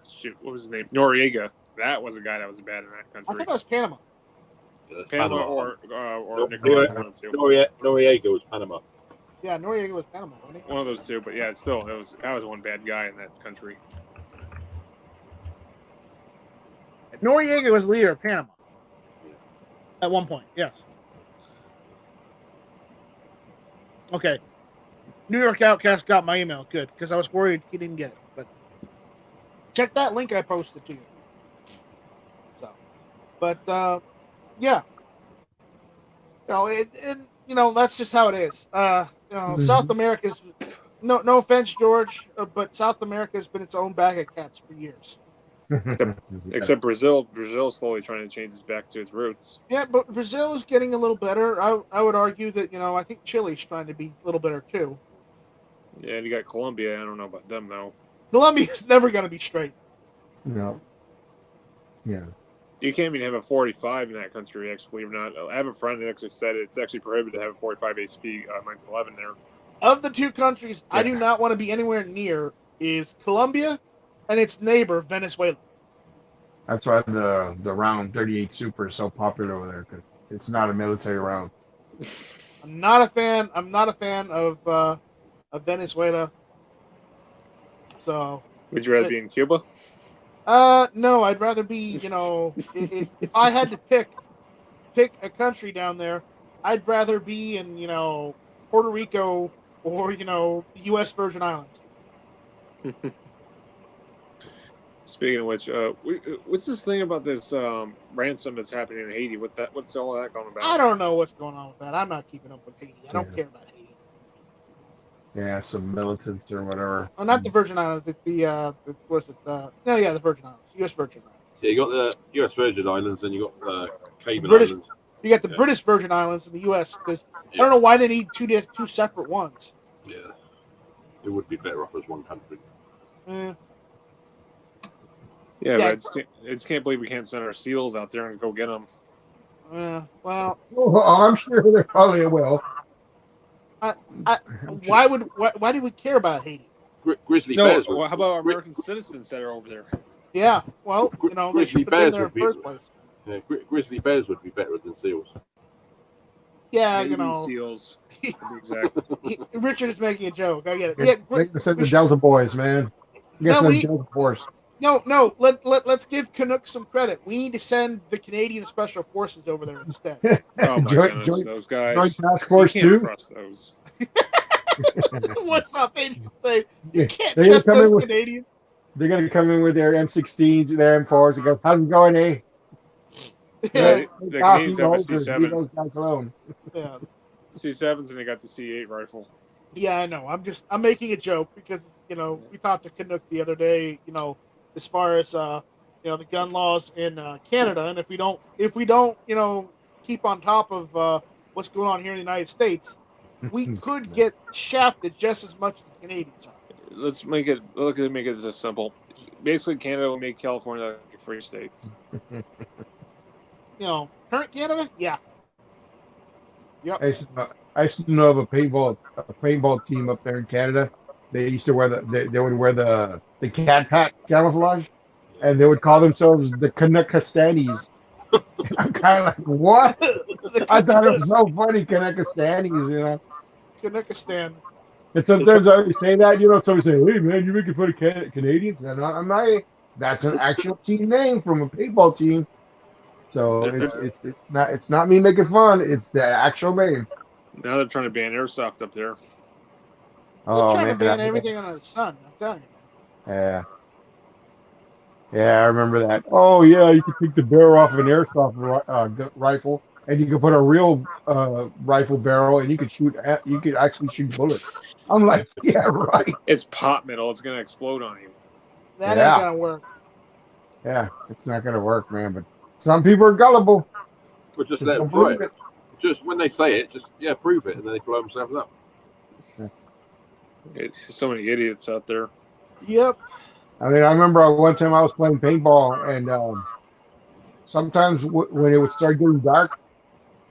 shoot? What was his name? Noriega. That was a guy that was bad in that I country. thought that was Panama. Yeah, that's Panama or Nicaragua. One of the two. Noriega was Panama. Yeah, Noriega was Panama, wasn't he? One of those two, but yeah, still, that was one bad guy in that country. Noriega was leader of Panama at one point. Yes. Okay. New York Outcast got my email. Good, because I was worried he didn't get it. But check that link I posted to you. So, but yeah, that's just how it is. South America's no offense, George, but South America has been its own bag of cats for years. Except Brazil. Brazil's slowly trying to change its back to its roots. Yeah, but Brazil is getting a little better. I would argue that I think Chile's trying to be a little better too. Yeah, and you got Colombia. I don't know about them though. Colombia's never going to be straight. No. Yeah. You can't even have a 45 in that country, actually, or not. I have a friend that actually said it's actually prohibited to have a 45 ACP minus 11 there. Of the two countries I do not want to be anywhere near is Colombia and its neighbor, Venezuela. That's why the round 38 Super is so popular over there, because it's not a military round. I'm not a fan of Venezuela. So would you rather be in Cuba? No, I'd rather be, if I had to pick a country down there, I'd rather be in, Puerto Rico or, the U.S. Virgin Islands. Speaking of which, what's this thing about this ransom that's happening in Haiti? What's all that going about? I don't know what's going on with that. I'm not keeping up with Haiti. I don't care about Haiti. Yeah, some militants or whatever. Oh, not the Virgin Islands. It's the the Virgin Islands, U.S. Virgin Islands. Yeah, you got the U.S. Virgin Islands and you got the Cayman British, Islands. You got the British Virgin Islands in the U.S. because I don't know why they need two separate ones. Yeah, it would be better off as one country. Yeah, but I just can't believe we can't send our SEALs out there and go get them. Well, I'm sure they probably will. Why do we care about Haiti? Grizzly bears. Well, how about our American citizens that are over there? Yeah, well, they should have been there in the first place. Yeah, grizzly bears would be better than seals. Yeah, Maybe seals. To be exact. Richard is making a joke. I get it. Yeah, send the Delta boys, man. Delta Force. No. Let's give Canucks some credit. We need to send the Canadian Special Forces over there instead. Oh my goodness, those guys. Joint Task Force can't 2. trust those. What's up, say? You can't They're trust those Canadians. They're gonna come in with their M16s, their M4s, and go, "How's it going, eh?" The Canadians have a C7. Guys alone. Yeah. C7s, and they got the C8 rifle. Yeah, I know. I'm making a joke because we talked to Canuck the other day. As far as the gun laws in Canada, and if we don't keep on top of what's going on here in the United States, we could get shafted just as much as the Canadians are. Let's make it this simple. Basically, Canada will make California like a free state. Current Canada, yeah. Yep. I used to know of a paintball team up there in Canada. They used to wear they would wear the cat hat camouflage, and they would call themselves the Canuckastanis. I'm kind of like, what? I thought it was so funny, Canuckastanis, Canuckistan. And sometimes I say that, somebody say, "Hey man, you're making fun of Canadians." And I'm not. That's an actual team name from a paintball team. So it's not me making fun. It's the actual name. Now they're trying to ban airsoft up there. They're Oh trying man, to ban everything under the sun. I'm telling you. yeah, yeah, I remember that. Oh yeah, you could take the barrel off of an airsoft rifle, and you could put a real rifle barrel, and you could shoot. You could actually shoot bullets. I'm like, yeah, right. It's pot metal. It's gonna explode on you. That ain't Yeah, gonna work. yeah, it's not gonna work, man. But some people are gullible. But just Just let them don't try believe it. Just when they say it, just prove it, and then they blow themselves up. So many idiots out there. Yep. I mean, I remember one time I was playing paintball, and sometimes when it would start getting dark,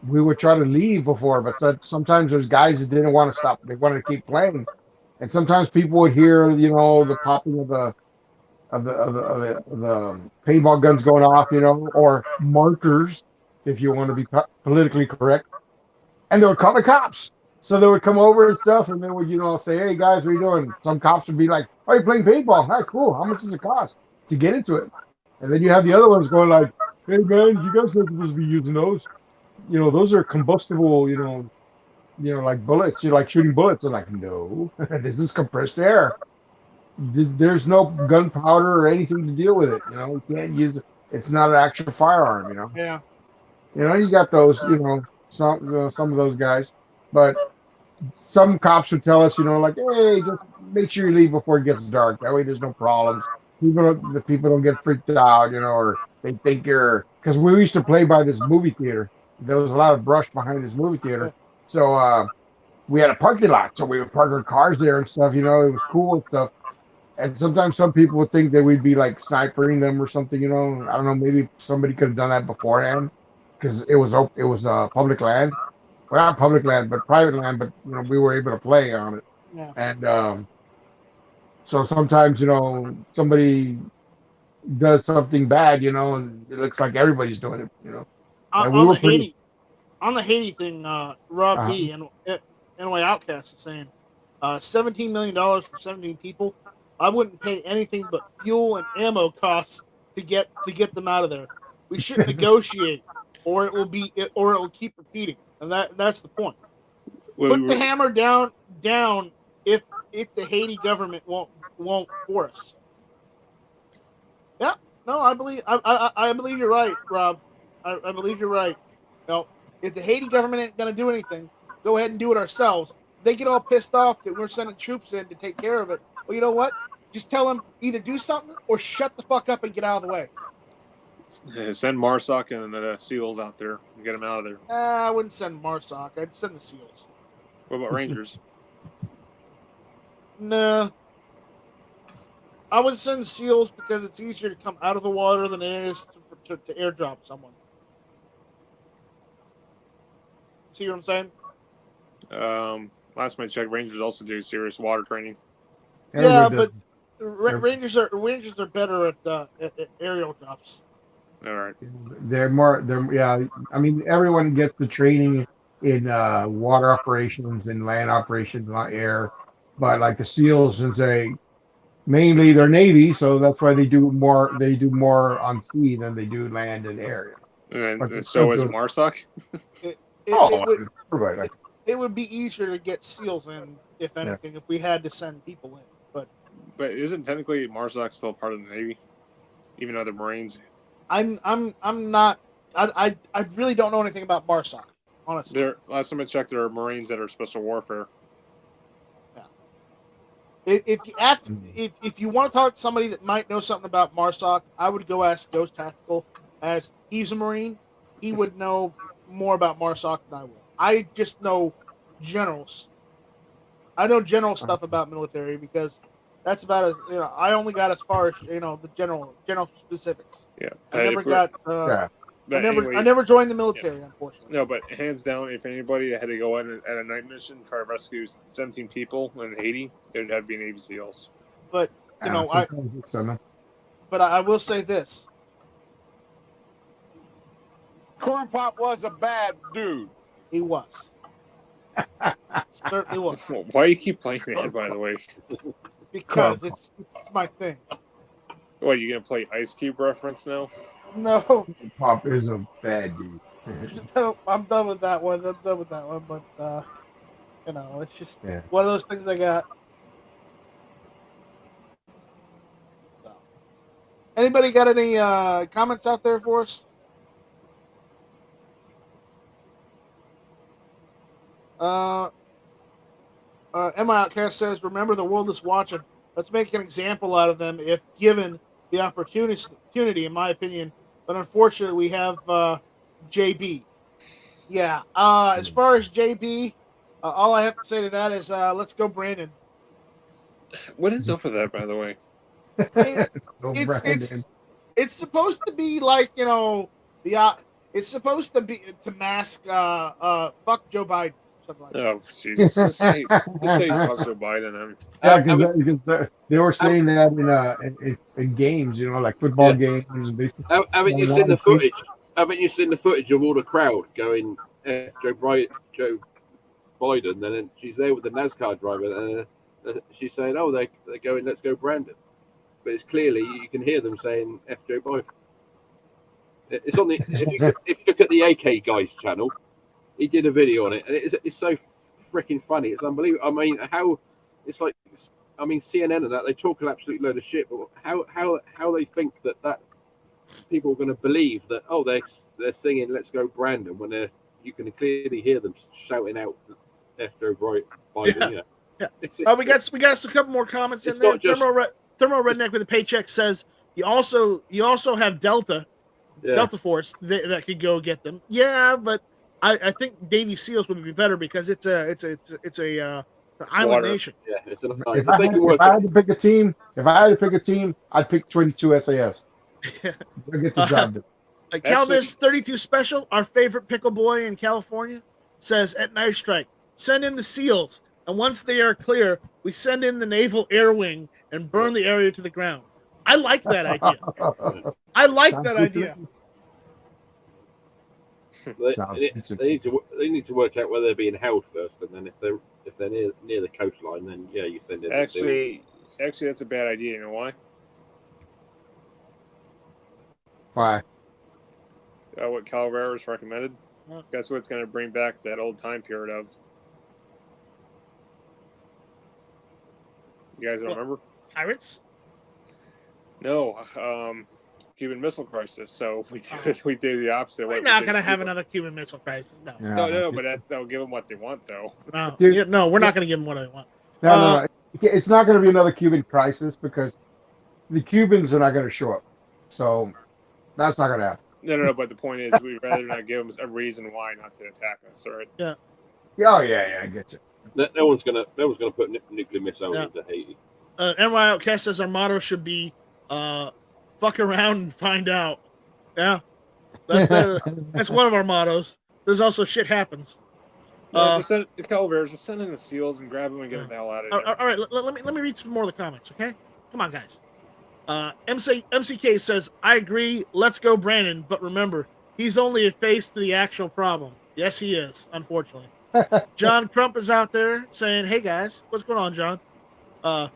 we would try to leave before, but sometimes there's guys that didn't want to stop. They wanted to keep playing, and sometimes people would hear, the popping of the paintball guns going off, or markers, if you want to be politically correct, and they would call the cops. So they would come over and stuff, and they would, say, "Hey guys, what are you doing?" Some cops would be like, "Oh, you're playing paintball? Hi, cool. How much does it cost to get into it?" And then you have the other ones going like, "Hey man, you guys aren't supposed to be using those. Those are combustible. Like bullets. You're like shooting bullets." They're like, "No, this is compressed air. There's no gunpowder or anything to deal with it. You can't use it. It's not an actual firearm. Yeah. You got those. Some of those guys, but." Some cops would tell us, like, "Hey, just make sure you leave before it gets dark. That way, there's no problems. The people don't get freaked out, or they think you're." Because we used to play by this movie theater. There was a lot of brush behind this movie Yeah. theater, so we had a parking lot, so we would park our cars there and stuff. It was cool and stuff. And sometimes some people would think that we'd be like snipering them or something. I don't know. Maybe somebody could have done that beforehand because it was public land. Well, not public land, but private land. But we were able to play on it, Yeah. and so sometimes somebody does something bad, and it looks like everybody's doing it, On, and we on the were pretty. Haiti, on the Haiti thing, Rob Uh, B and NY Outcast is saying, $17 million for 17 people. I wouldn't pay anything but fuel and ammo costs to get them out of there. We should negotiate, or it will keep repeating, and that's the point. Put the hammer down if the Haiti government won't for us. Yeah, no, I believe you're right, Rob. I believe you're right. If the Haiti government ain't gonna do anything, go ahead and do it ourselves. They get all pissed off that we're sending troops in to take care of it. Well, you know what? Just tell them either do something or shut the fuck up and get out of the way. Send Marsoc and the SEALs out there and get them out of there. I wouldn't send Marsoc. I'd send the SEALs. What about Rangers? Nah. I would send SEALs because it's easier to come out of the water than it is to airdrop someone. See what I'm saying? Last time I checked, Rangers also do serious water training. Yeah, everybody but Rangers are better at aerial drops. All right. yeah. I mean, everyone gets the training in water operations and land operations, not air, but like the SEALs, since mainly they're Navy, so that's why they do more. They do more on sea than they do land and air. And so is Marsoc. It Everybody. it would be easier to get SEALs in, if anything, if we had to send people in. But isn't technically Marsoc still part of the Navy, even though they're Marines? I'm not. I really don't know anything about Marsoc, honestly. Last time I checked, there are Marines that are special warfare. If you want to talk to somebody that might know something about Marsoc, I would go ask Ghost Tactical, as he's a Marine. He would know more about Marsoc than I would. I just know generals. I know general stuff about military because that's about as I only got as far as the general specifics. Yeah, I never got. Anyway, I never joined the military, unfortunately. No, but hands down, if anybody had to go in at a night mission try to rescue 17 people in Haiti, it would have to be Navy SEALs. But but I will say this: Corn Pop was a bad dude. He was. Certainly was. Why do you keep playing that, by the way? Because it's my thing. What, you gonna play Ice Cube reference now? No. Pop is a bad dude. I'm done with that one. But it's just Yeah. one of those things I got. So. Anybody got any comments out there for us? Emma Outcast says, "Remember, the world is watching. Let's make an example out of them if given the opportunity, in my opinion. But unfortunately, we have JB. Yeah. As far as JB, all I have to say to that is, let's go, Brandon. What is up with that, by the way? It's supposed to be like it's supposed to be to mask fuck Joe Biden. Something like that. Oh, Jesus. Just say fuck Joe Biden. Yeah, because they were saying that in games, like football games. Haven't you seen the footage? Haven't you seen the footage of all the crowd going Joe Biden? Then she's there with the NASCAR driver, and she's saying, "Oh, they're going, let's go, Brandon." But it's clearly you can hear them saying "F Joe Biden." It's on the if you look at the AK Guys channel, he did a video on it, and it's so freaking funny. It's unbelievable. I mean, how it's like, I mean, CNN and that, they talk an absolute load of shit, but how they think that people are going to believe that, oh, they're singing "Let's Go Brandon" when you can clearly hear them shouting out "F Joe Biden." Yeah. We got a couple more comments in there. Thermo Redneck with a paycheck says you also have Delta Force that could go get them. Yeah, but I think Navy SEALs would be better because it's an island nation. Yeah, it's an if I had to pick a team, I'd pick 22 SAS. They'll get the job done. Calvinist 32 Special, our favorite pickle boy in California, says at Knife Strike, send in the SEALs, and once they are clear, we send in the Naval Air Wing and burn the area to the ground. I like that idea. They need to work out where they're being held first, and then if they're near the coastline, then you send in. Actually, that's a bad idea. You know why? Why? What Calaveras recommended. That's what's going to bring back that old time period of. You guys don't remember? Pirates? No, Cuban Missile Crisis. So we did the opposite. We're not going to have another Cuban Missile Crisis. No. No, but that'll give them what they want, though. No, we're not going to give them what they want. No. It's not going to be another Cuban crisis because the Cubans are not going to show up. So that's not going to happen. No. But the point is, we'd rather not give them a reason why not to attack us, right? Yeah. Oh yeah, I get you. No one's gonna put nuclear missiles into Haiti. NY Outcast says our motto should be fuck around and find out. Yeah. That's one of our mottos. There's also shit happens. Just send the Calaveras, just send in the SEALs and grab them and get them the hell out of here. All right, let me read some more of the comments, okay? Come on, guys. MCK says, I agree, let's go Brandon, but remember, he's only a face to the actual problem. Yes, he is, unfortunately. John Crump is out there saying, hey guys, what's going on, John? Thermo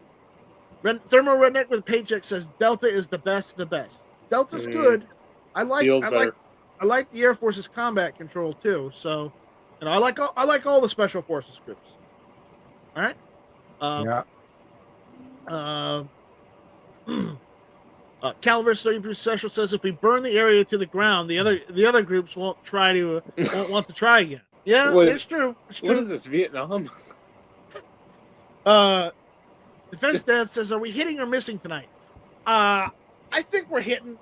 Redneck with a paycheck says Delta is the best of the best. Delta's good. I like the Air Force's combat control too. So, I like all the special forces groups. All right. Calaveras 30 Special says if we burn the area to the ground, the other groups won't want to try again. Yeah, it's true. What is this, Vietnam? Defense Dad says, are we hitting or missing tonight? I think we're hitting,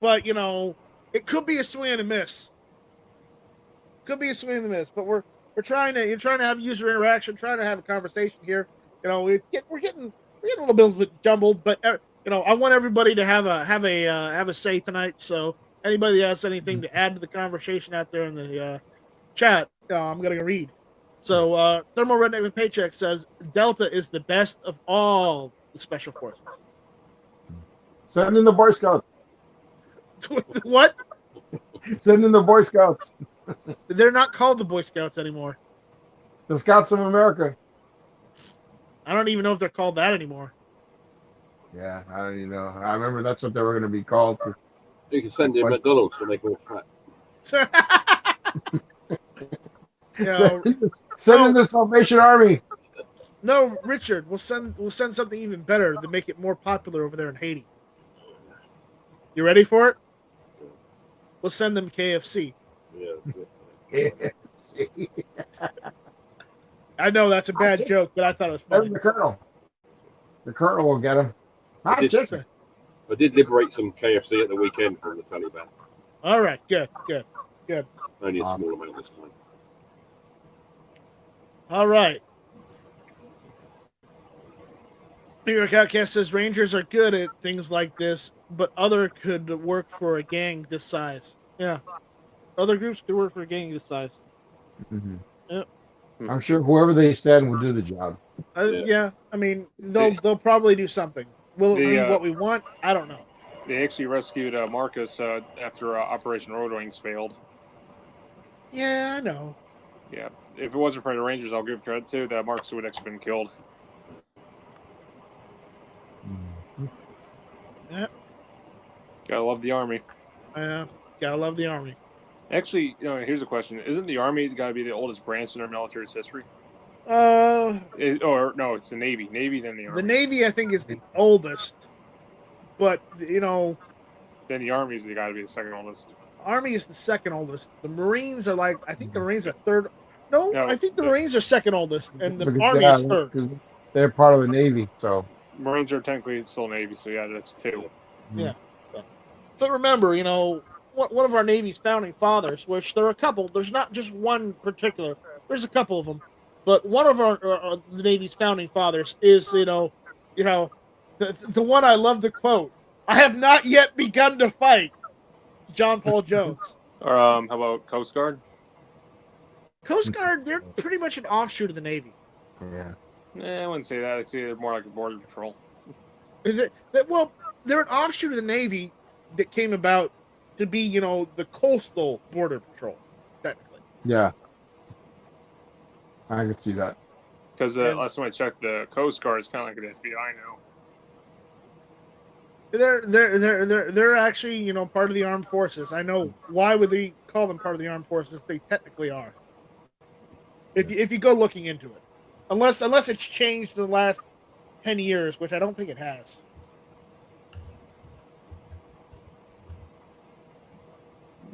but it could be a swing and a miss. But we're trying to have user interaction, trying to have a conversation here. We're getting a little bit jumbled, but I want everybody to have a say tonight. So anybody that has anything to add to the conversation out there in the chat, I'm gonna read. So Thermo Redneck with Paycheck says Delta is the best of all the special forces. Send in the Boy Scouts. What? Send in the Boy Scouts. They're not called the Boy Scouts anymore. The Scouts of America. I don't even know if they're called that anymore. Yeah, I don't even know. I remember that's what they were going to be called. You can send in McDonald's to make them fat. You know, Send him to the Salvation Army. no, Richard, we'll send something even better to make it more popular over there in Haiti. You ready for it? We'll send them KFC. Yeah. I know that's a bad joke, but I thought it was funny. The Colonel. The Colonel will get him. I did liberate some KFC at the weekend from the Taliban. All right, good. Only a small amount this time. All right. New York Outcast says Rangers are good at things like this, but other could work for a gang this size. Yeah. Other groups could work for a gang this size. Mm-hmm. Yep. I'm sure whoever they send will do the job. Yeah. I mean, they'll probably do something. Will it be what we want? I don't know. They actually rescued Marcus after Operation Road Wings failed. Yeah, I know. Yeah. If it wasn't for the Rangers, I'll give credit to that Marcus would have actually been killed. Yeah. Gotta love the Army. Gotta love the Army. Actually, here's a question: isn't the Army got to be the oldest branch in our military's history? No, it's the Navy. Navy, then the Army. The Navy, I think, is the oldest, but then the Army's got to be the second oldest. Army is the second oldest. The Marines are I think the Marines are third. No, I think the Marines are second oldest, and the Army is third. They're part of the Navy, so Marines are technically still Navy, so yeah, that's two. Yeah. But remember, one of our Navy's founding fathers, which there are a couple. There's not just one particular. There's a couple of them, but one of the Navy's founding fathers is the one I love to quote. I have not yet begun to fight. John Paul Jones. Or how about Coast Guard? Coast Guard, they're pretty much an offshoot of the Navy. Yeah. I wouldn't say that. I'd say they're more like a border patrol. Well, they're an offshoot of the Navy that came about to be, the coastal border patrol, technically. Yeah. I could see that. Because last time I checked, the Coast Guard is kind of like the FBI now. They're actually, part of the armed forces. I know. Why would they call them part of the armed forces? They technically are. If you go looking into it, unless it's changed in the last 10 years, which I don't think it has.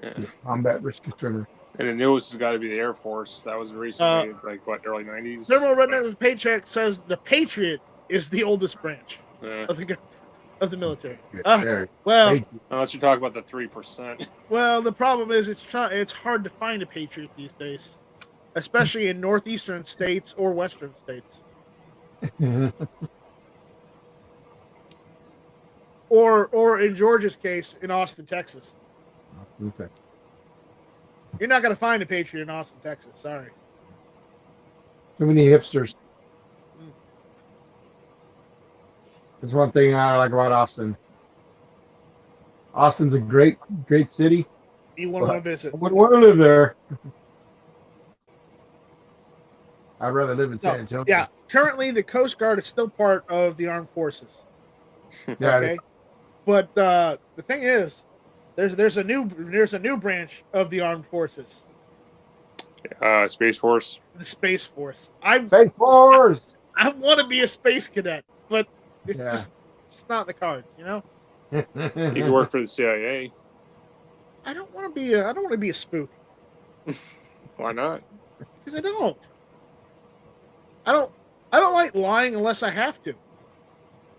Yeah. Combat risk trimmer. And the newest has got to be the Air Force. That was recently, early 90s? Thermal Redneck Paycheck says the Patriot is the oldest branch of the military. Well, unless you talk about the 3%. Well, the problem is it's hard to find a Patriot these days, especially in northeastern states or western states. or in Georgia's case, in Austin, Texas. Okay. You're not going to find a Patriot in Austin, Texas. Sorry. Too many hipsters. That's one thing I like about Austin. Austin's a great city. You want to visit? I wouldn't want to live there. I'd rather live in San Antonio. Yeah, currently the Coast Guard is still part of the armed forces. Yeah. Okay, but the thing is, there's a new branch of the armed forces. Space Force. The Space Force. Space Force. I want to be a space cadet, but it's just not in the cards, You can work for the CIA. I don't want to be a spook. Why not? Because I don't like lying unless I have to.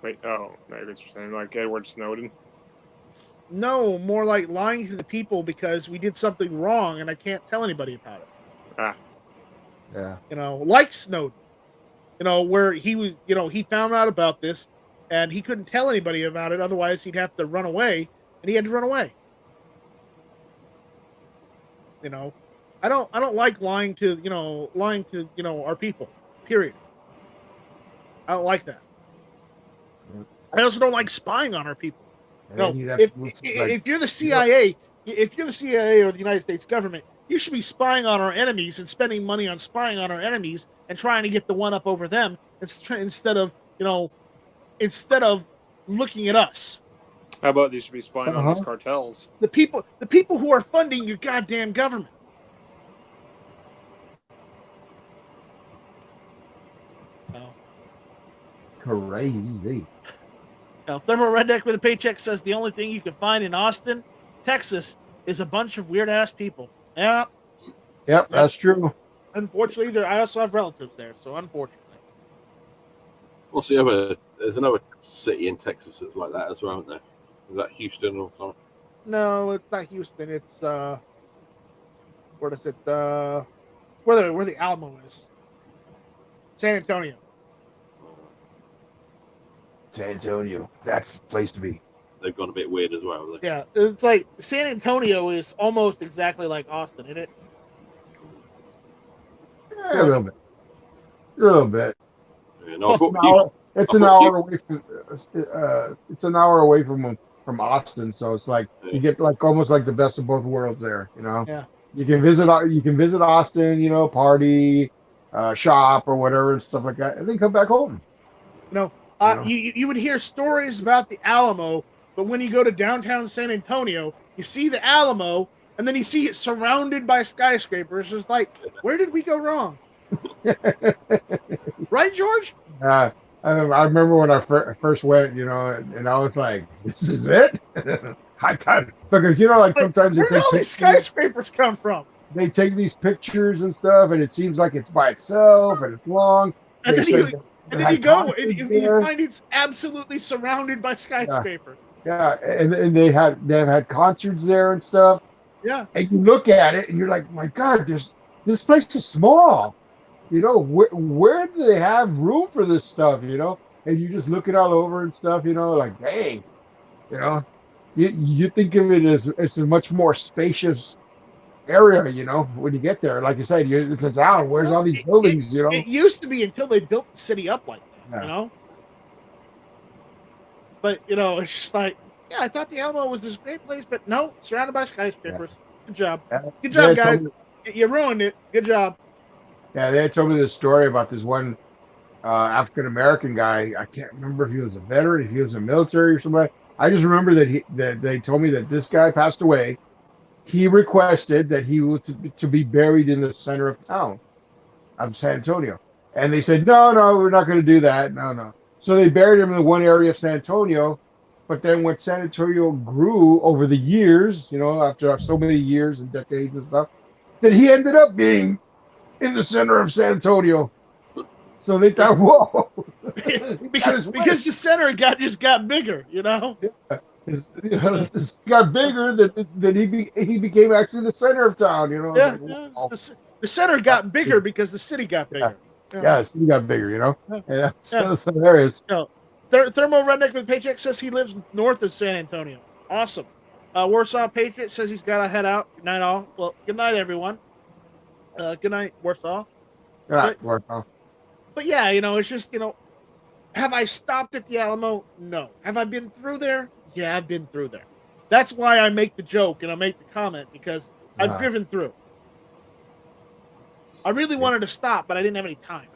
Wait, no, you're interested. Like Edward Snowden? No, more like lying to the people because we did something wrong and I can't tell anybody about it. Yeah. Like Snowden. Where he was, he found out about this and he couldn't tell anybody about it, otherwise he'd have to run away, and he had to run away. I don't like lying to our people. Period. I don't like that. I also don't like spying on our people. If you're the CIA, or the United States government, you should be spying on our enemies and spending money on spying on our enemies and trying to get the one up over them instead of looking at us. How about they should be spying on these cartels? The people who are funding your goddamn government. Crazy. Now, Thermal Redneck with a Paycheck says the only thing you can find in Austin, Texas, is a bunch of weird ass people. Yeah, Yep, that's true. unfortunately, I also have relatives there, so unfortunately. What's there's another city in Texas that's like that as well, isn't there? Is that Houston or something? No, it's not Houston. It's where is it? Where the Alamo is? San Antonio. San Antonio. That's the place to be. They've gone a bit weird as well. Haven't they? Yeah, it's like San Antonio is almost exactly like Austin, isn't it? Yeah, a little bit. A little bit. Yeah, no, It's an hour away from. It's an hour away from Austin, so it's like you get like almost like the best of both worlds there. You know. Yeah. You can visit Austin. You know, party, shop or whatever and stuff like that, and then come back home. You would hear stories about the Alamo, but when you go to downtown San Antonio, you see the Alamo, and then you see it surrounded by skyscrapers. It's like, where did we go wrong? Right, George? I remember when I first went, you know, and I was like, "This is it." I thought because like sometimes where did all these skyscrapers come from? They take these pictures and stuff, and it seems like it's by itself and it's long. And then you go and you find it's absolutely surrounded by skyscrapers. Yeah, and they've had concerts there and stuff. Yeah, and you look at it and you're like, my God, this place is small. You know, where do they have room for this stuff? You know, and you just look it all over and stuff. You know, like, dang, you know, you think of it as it's a much more spacious area, you know, when you get there. Like you said, it's a town. Where's all these buildings, you know? It used to be until they built the city up like that, you know? But, you know, it's just like, yeah, I thought the Alamo was this great place, but no, surrounded by skyscrapers. Yeah. Good job. Good job, guys. You ruined it. Good job. Yeah, they had told me this story about this one African-American guy. I can't remember if he was a veteran, if he was in the military or somebody. I just remember that they told me that this guy passed away. He requested that he was to be buried in the center of town of San Antonio. And they said, no, we're not going to do that. No. So they buried him in the one area of San Antonio. But then when San Antonio grew over the years, you know, after so many years and decades and stuff, that he ended up being in the center of San Antonio. So they thought, whoa. because the center just got bigger, you know? Yeah. It got bigger that he became actually the center of town, you know. Yeah, like, wow. The center got bigger because the city got bigger. Yeah, the city got bigger, you know. Yeah, so it's hilarious. Thermo Redneck with Paycheck says he lives north of San Antonio. Awesome. Warsaw Patriot says he's got to head out. Good night, all. Well, good night, everyone. Good night, Warsaw. Good night, Warsaw. But yeah, you know, it's just, you know, have I stopped at the Alamo? No. Have I been through there? Yeah, I've been through there. That's why I make the joke and I make the comment, because I've driven through. I really wanted to stop, but I didn't have any time.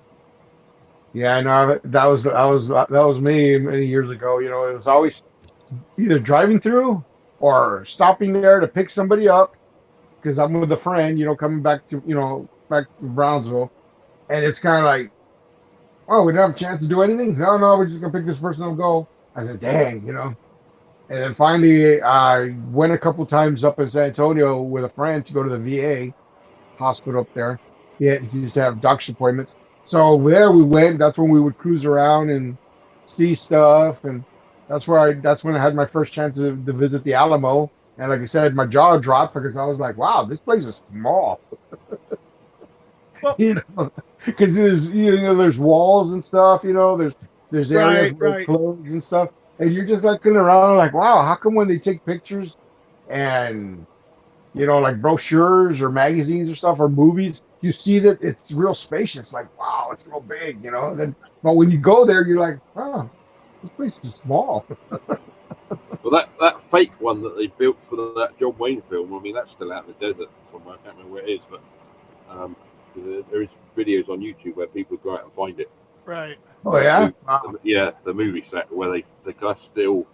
Yeah, I know. That was me many years ago. You know, it was always either driving through or stopping there to pick somebody up because I'm with a friend. You know, coming back to Brownsville, and it's kind of like, oh, we don't have a chance to do anything. No, we're just gonna pick this person up and go. I said, dang, you know. And then finally, I went a couple times up in San Antonio with a friend to go to the VA hospital up there. He used to have doctor's appointments. So there we went. That's when we would cruise around and see stuff. And that's when I had my first chance to visit the Alamo. And like I said, my jaw dropped because I was like, wow, this place is small. Well, you know, because there's walls and stuff, you know, there's areas where clothes and stuff. And you're just looking around like, wow, how come when they take pictures and, you know, like brochures or magazines or stuff or movies, you see that it's real spacious, like, wow, it's real big, you know. But when you go there, you're like, oh, this place is small. Well, that fake one that they built for that John Wayne film, I mean, that's still out in the desert somewhere. I can't remember where it is, but there is videos on YouTube where people go out and find it. Right. Oh yeah. The movie set where they kind of still.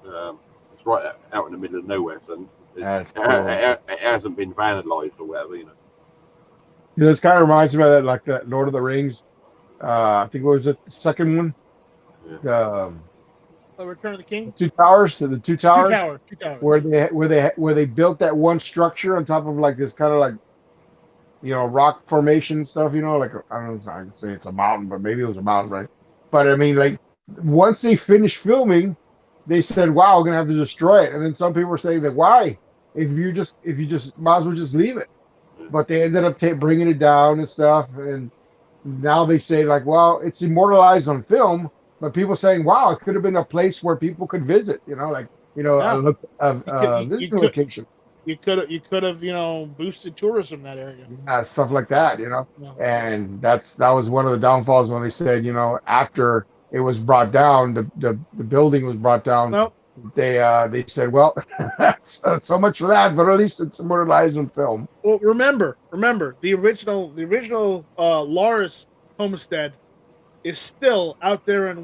It's right out in the middle of nowhere, so it hasn't been vandalized or whatever, you know. You know, this kind of reminds me of that, like that Lord of the Rings. I think it was the second one Return of the King. Two towers. So the two towers Two towers. where they built that one structure on top of like this kind of like rock formation stuff. Like I don't know. I can say it's a mountain, but maybe it was a mountain, right? But I mean, like once they finished filming, they said, "Wow, we're gonna have to destroy it." And then some people were saying that why? If you just might as well just leave it. But they ended up bringing it down and stuff. And now they say like, well, it's immortalized on film. But people saying, wow, it could have been a place where people could visit. Yeah. Visiting location. You could have boosted tourism in that area. Yeah, stuff like that. Yeah. And that was one of the downfalls when they said, after it was brought down, the building was brought down. Well, they said, well, so much for that, but at least it's immortalized on film. Well, remember, the original Lars homestead is still out there in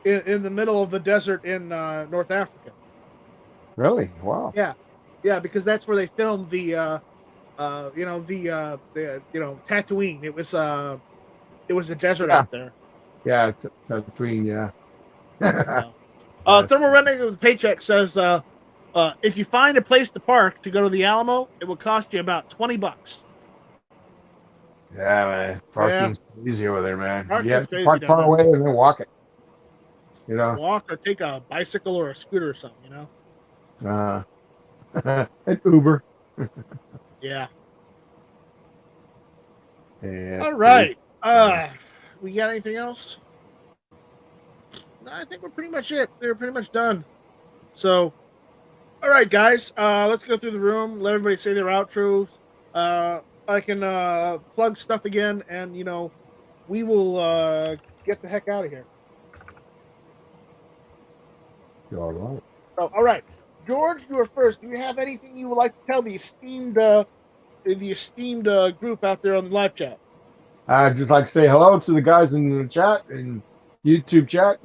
in the middle of the desert in North Africa. Really? Wow. Yeah, because that's where they filmed the Tatooine. It was a desert out there. Yeah, Tatooine. Yeah. Thermal Redneck with a Paycheck says, if you find a place to park to go to the Alamo, it will cost you about $20. Yeah, man. Parking's easy over there, man. Parking's You have to crazy park down far there. away and then walk it. Walk or take a bicycle or a scooter or something, and Uber. Yeah. Yeah. All right. We got anything else? No, I think we're pretty much it. They're pretty much done. So, all right, guys. Let's go through the room. Let everybody say their outros. I can plug stuff again, and we will get the heck out of here. All right. So, all right, George, you are first. Do you have anything you would like to tell the esteemed group out there on the live chat? I'd just like to say hello to the guys in the chat and YouTube chat,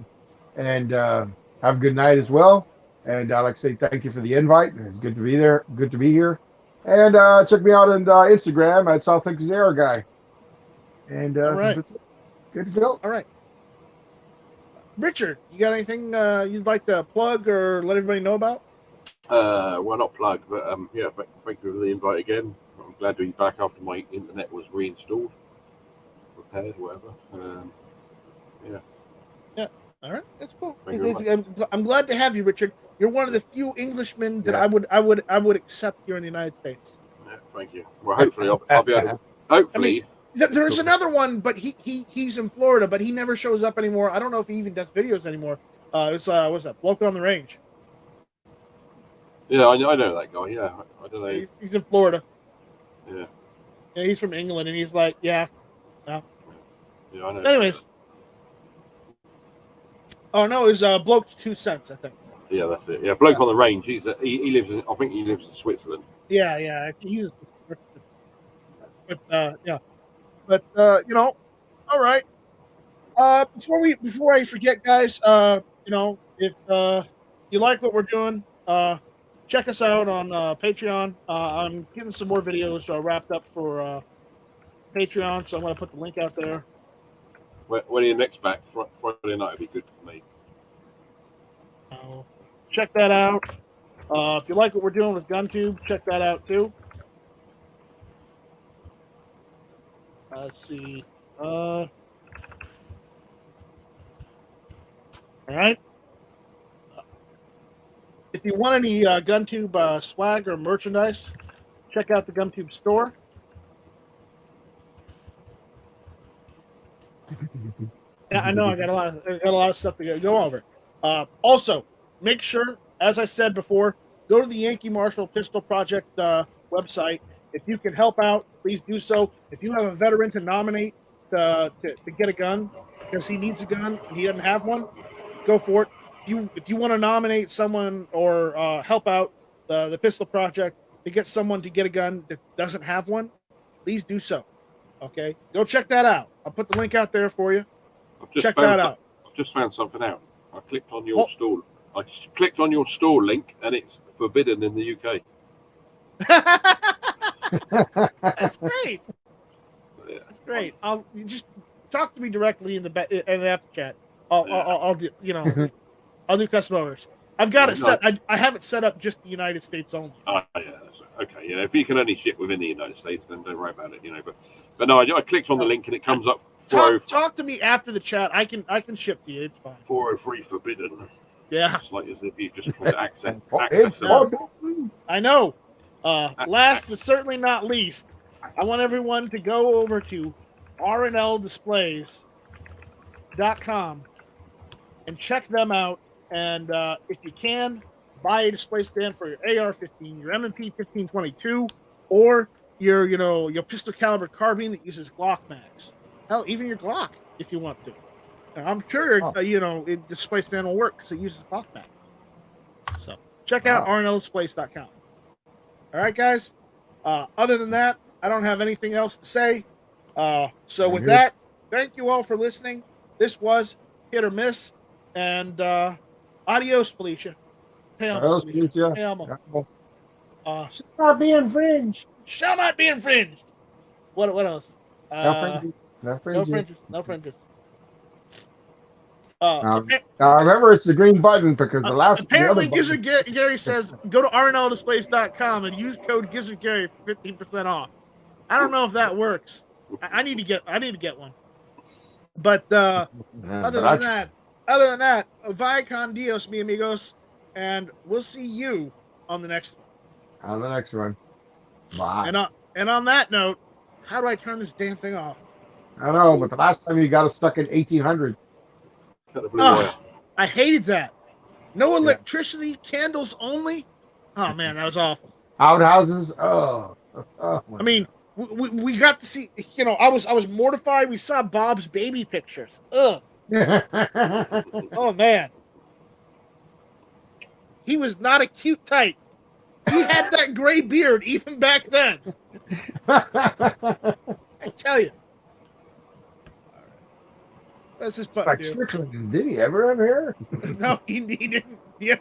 and have a good night as well. And I'd like to say thank you for the invite. It's good to be there. Good to be here. And check me out on Instagram at South Texas Aero Guy. And all right. Good to go. All right. Richard, you got anything you'd like to plug or let everybody know about? Well, not plug, but yeah, thank you for the invite again. I'm glad to be back after my internet was reinstalled, repaired, whatever. Yeah. Yeah. All right, that's cool. Thank you I'm glad to have you, Richard. You're one of the few Englishmen that I would accept here in the United States. Yeah, thank you. Well, hopefully I'll be able to. Hopefully. There's another one, but he's in Florida, but he never shows up anymore. I don't know if he even does videos anymore. It's what's that? Bloke on the Range. Yeah, I know that guy. Yeah, I don't know. He's in Florida. Yeah. Yeah, he's from England, and he's like, yeah. Yeah, I know. Anyways. Oh no, it's Bloke 2 cents, I think. Yeah, that's it. Yeah, bloke on the Range. He lives in. I think he lives in Switzerland. Yeah. He's. But yeah. But all right. Before I forget, guys, if you like what we're doing, check us out on Patreon. I'm getting some more videos wrapped up for Patreon, so I'm going to put the link out there. When are you next back? Friday night would be good for me. Check that out. If you like what we're doing with GunTube, check that out too. Let's see. All right. If you want any GunTube swag or merchandise, check out the GunTube store. Yeah, I know. I got a lot of stuff to go over. Also, make sure, as I said before, go to the Yankee Marshall Pistol Project website. If you can help out, please do so. If you have a veteran to nominate to get a gun because he needs a gun and he doesn't have one, go for it. If you want to nominate someone or help out the Pistol Project to get someone to get a gun that doesn't have one, please do so. Okay, go check that out. I'll put the link out there for you. Check that out. I've just found something out. I clicked on your store. I clicked on your store link, and it's forbidden in the UK. That's great. Yeah. That's great. You just talk to me directly in the after chat. I'll do, I'll do custom orders. I've got it set. I have it set up just the United States only. Oh, yeah. Okay. If you can only ship within the United States, then don't worry about it. But no, I clicked on the link and it comes up. Talk to me after the chat. I can ship to you. It's fine. 403 forbidden. Yeah. It's like as if you just tried to access It's it. I know. Last but certainly not least, I want everyone to go over to rnldisplays.com and check them out. And if you can, buy a display stand for your AR-15, your M&P 1522, or your pistol caliber carbine that uses Glock mags. Hell, even your Glock if you want to. And I'm sure the display stand will work because it uses Glock mags. So check out rnldisplays.com. All right, guys. Other than that, I don't have anything else to say. So with that, thank you all for listening. This was Hit or Miss, and adios, Felicia. Hey, Felicia. Hey, Elmo. Should not be infringed. Shall not be infringed. What else? No fringes. Now remember, it's the green button because apparently Gizzard Gary says go to rnldisplays.com and use code Gizzard Gary for 15% off. I don't know if that works. I need to get one. But other than that, vaya con Dios, mi amigos, and we'll see you on the next one. Bye. And on that note, how do I turn this damn thing off? I don't know, but the last time you got us stuck in 1800. I hated that. No electricity, candles only. Oh man, that was awful. Outhouses. I mean, we got to see. I was mortified. We saw Bob's baby pictures. Ugh. Oh man, he was not a cute type. He had that gray beard even back then. I tell you. That's his butt, Strickland. Did he ever have hair? No, he didn't. Yeah.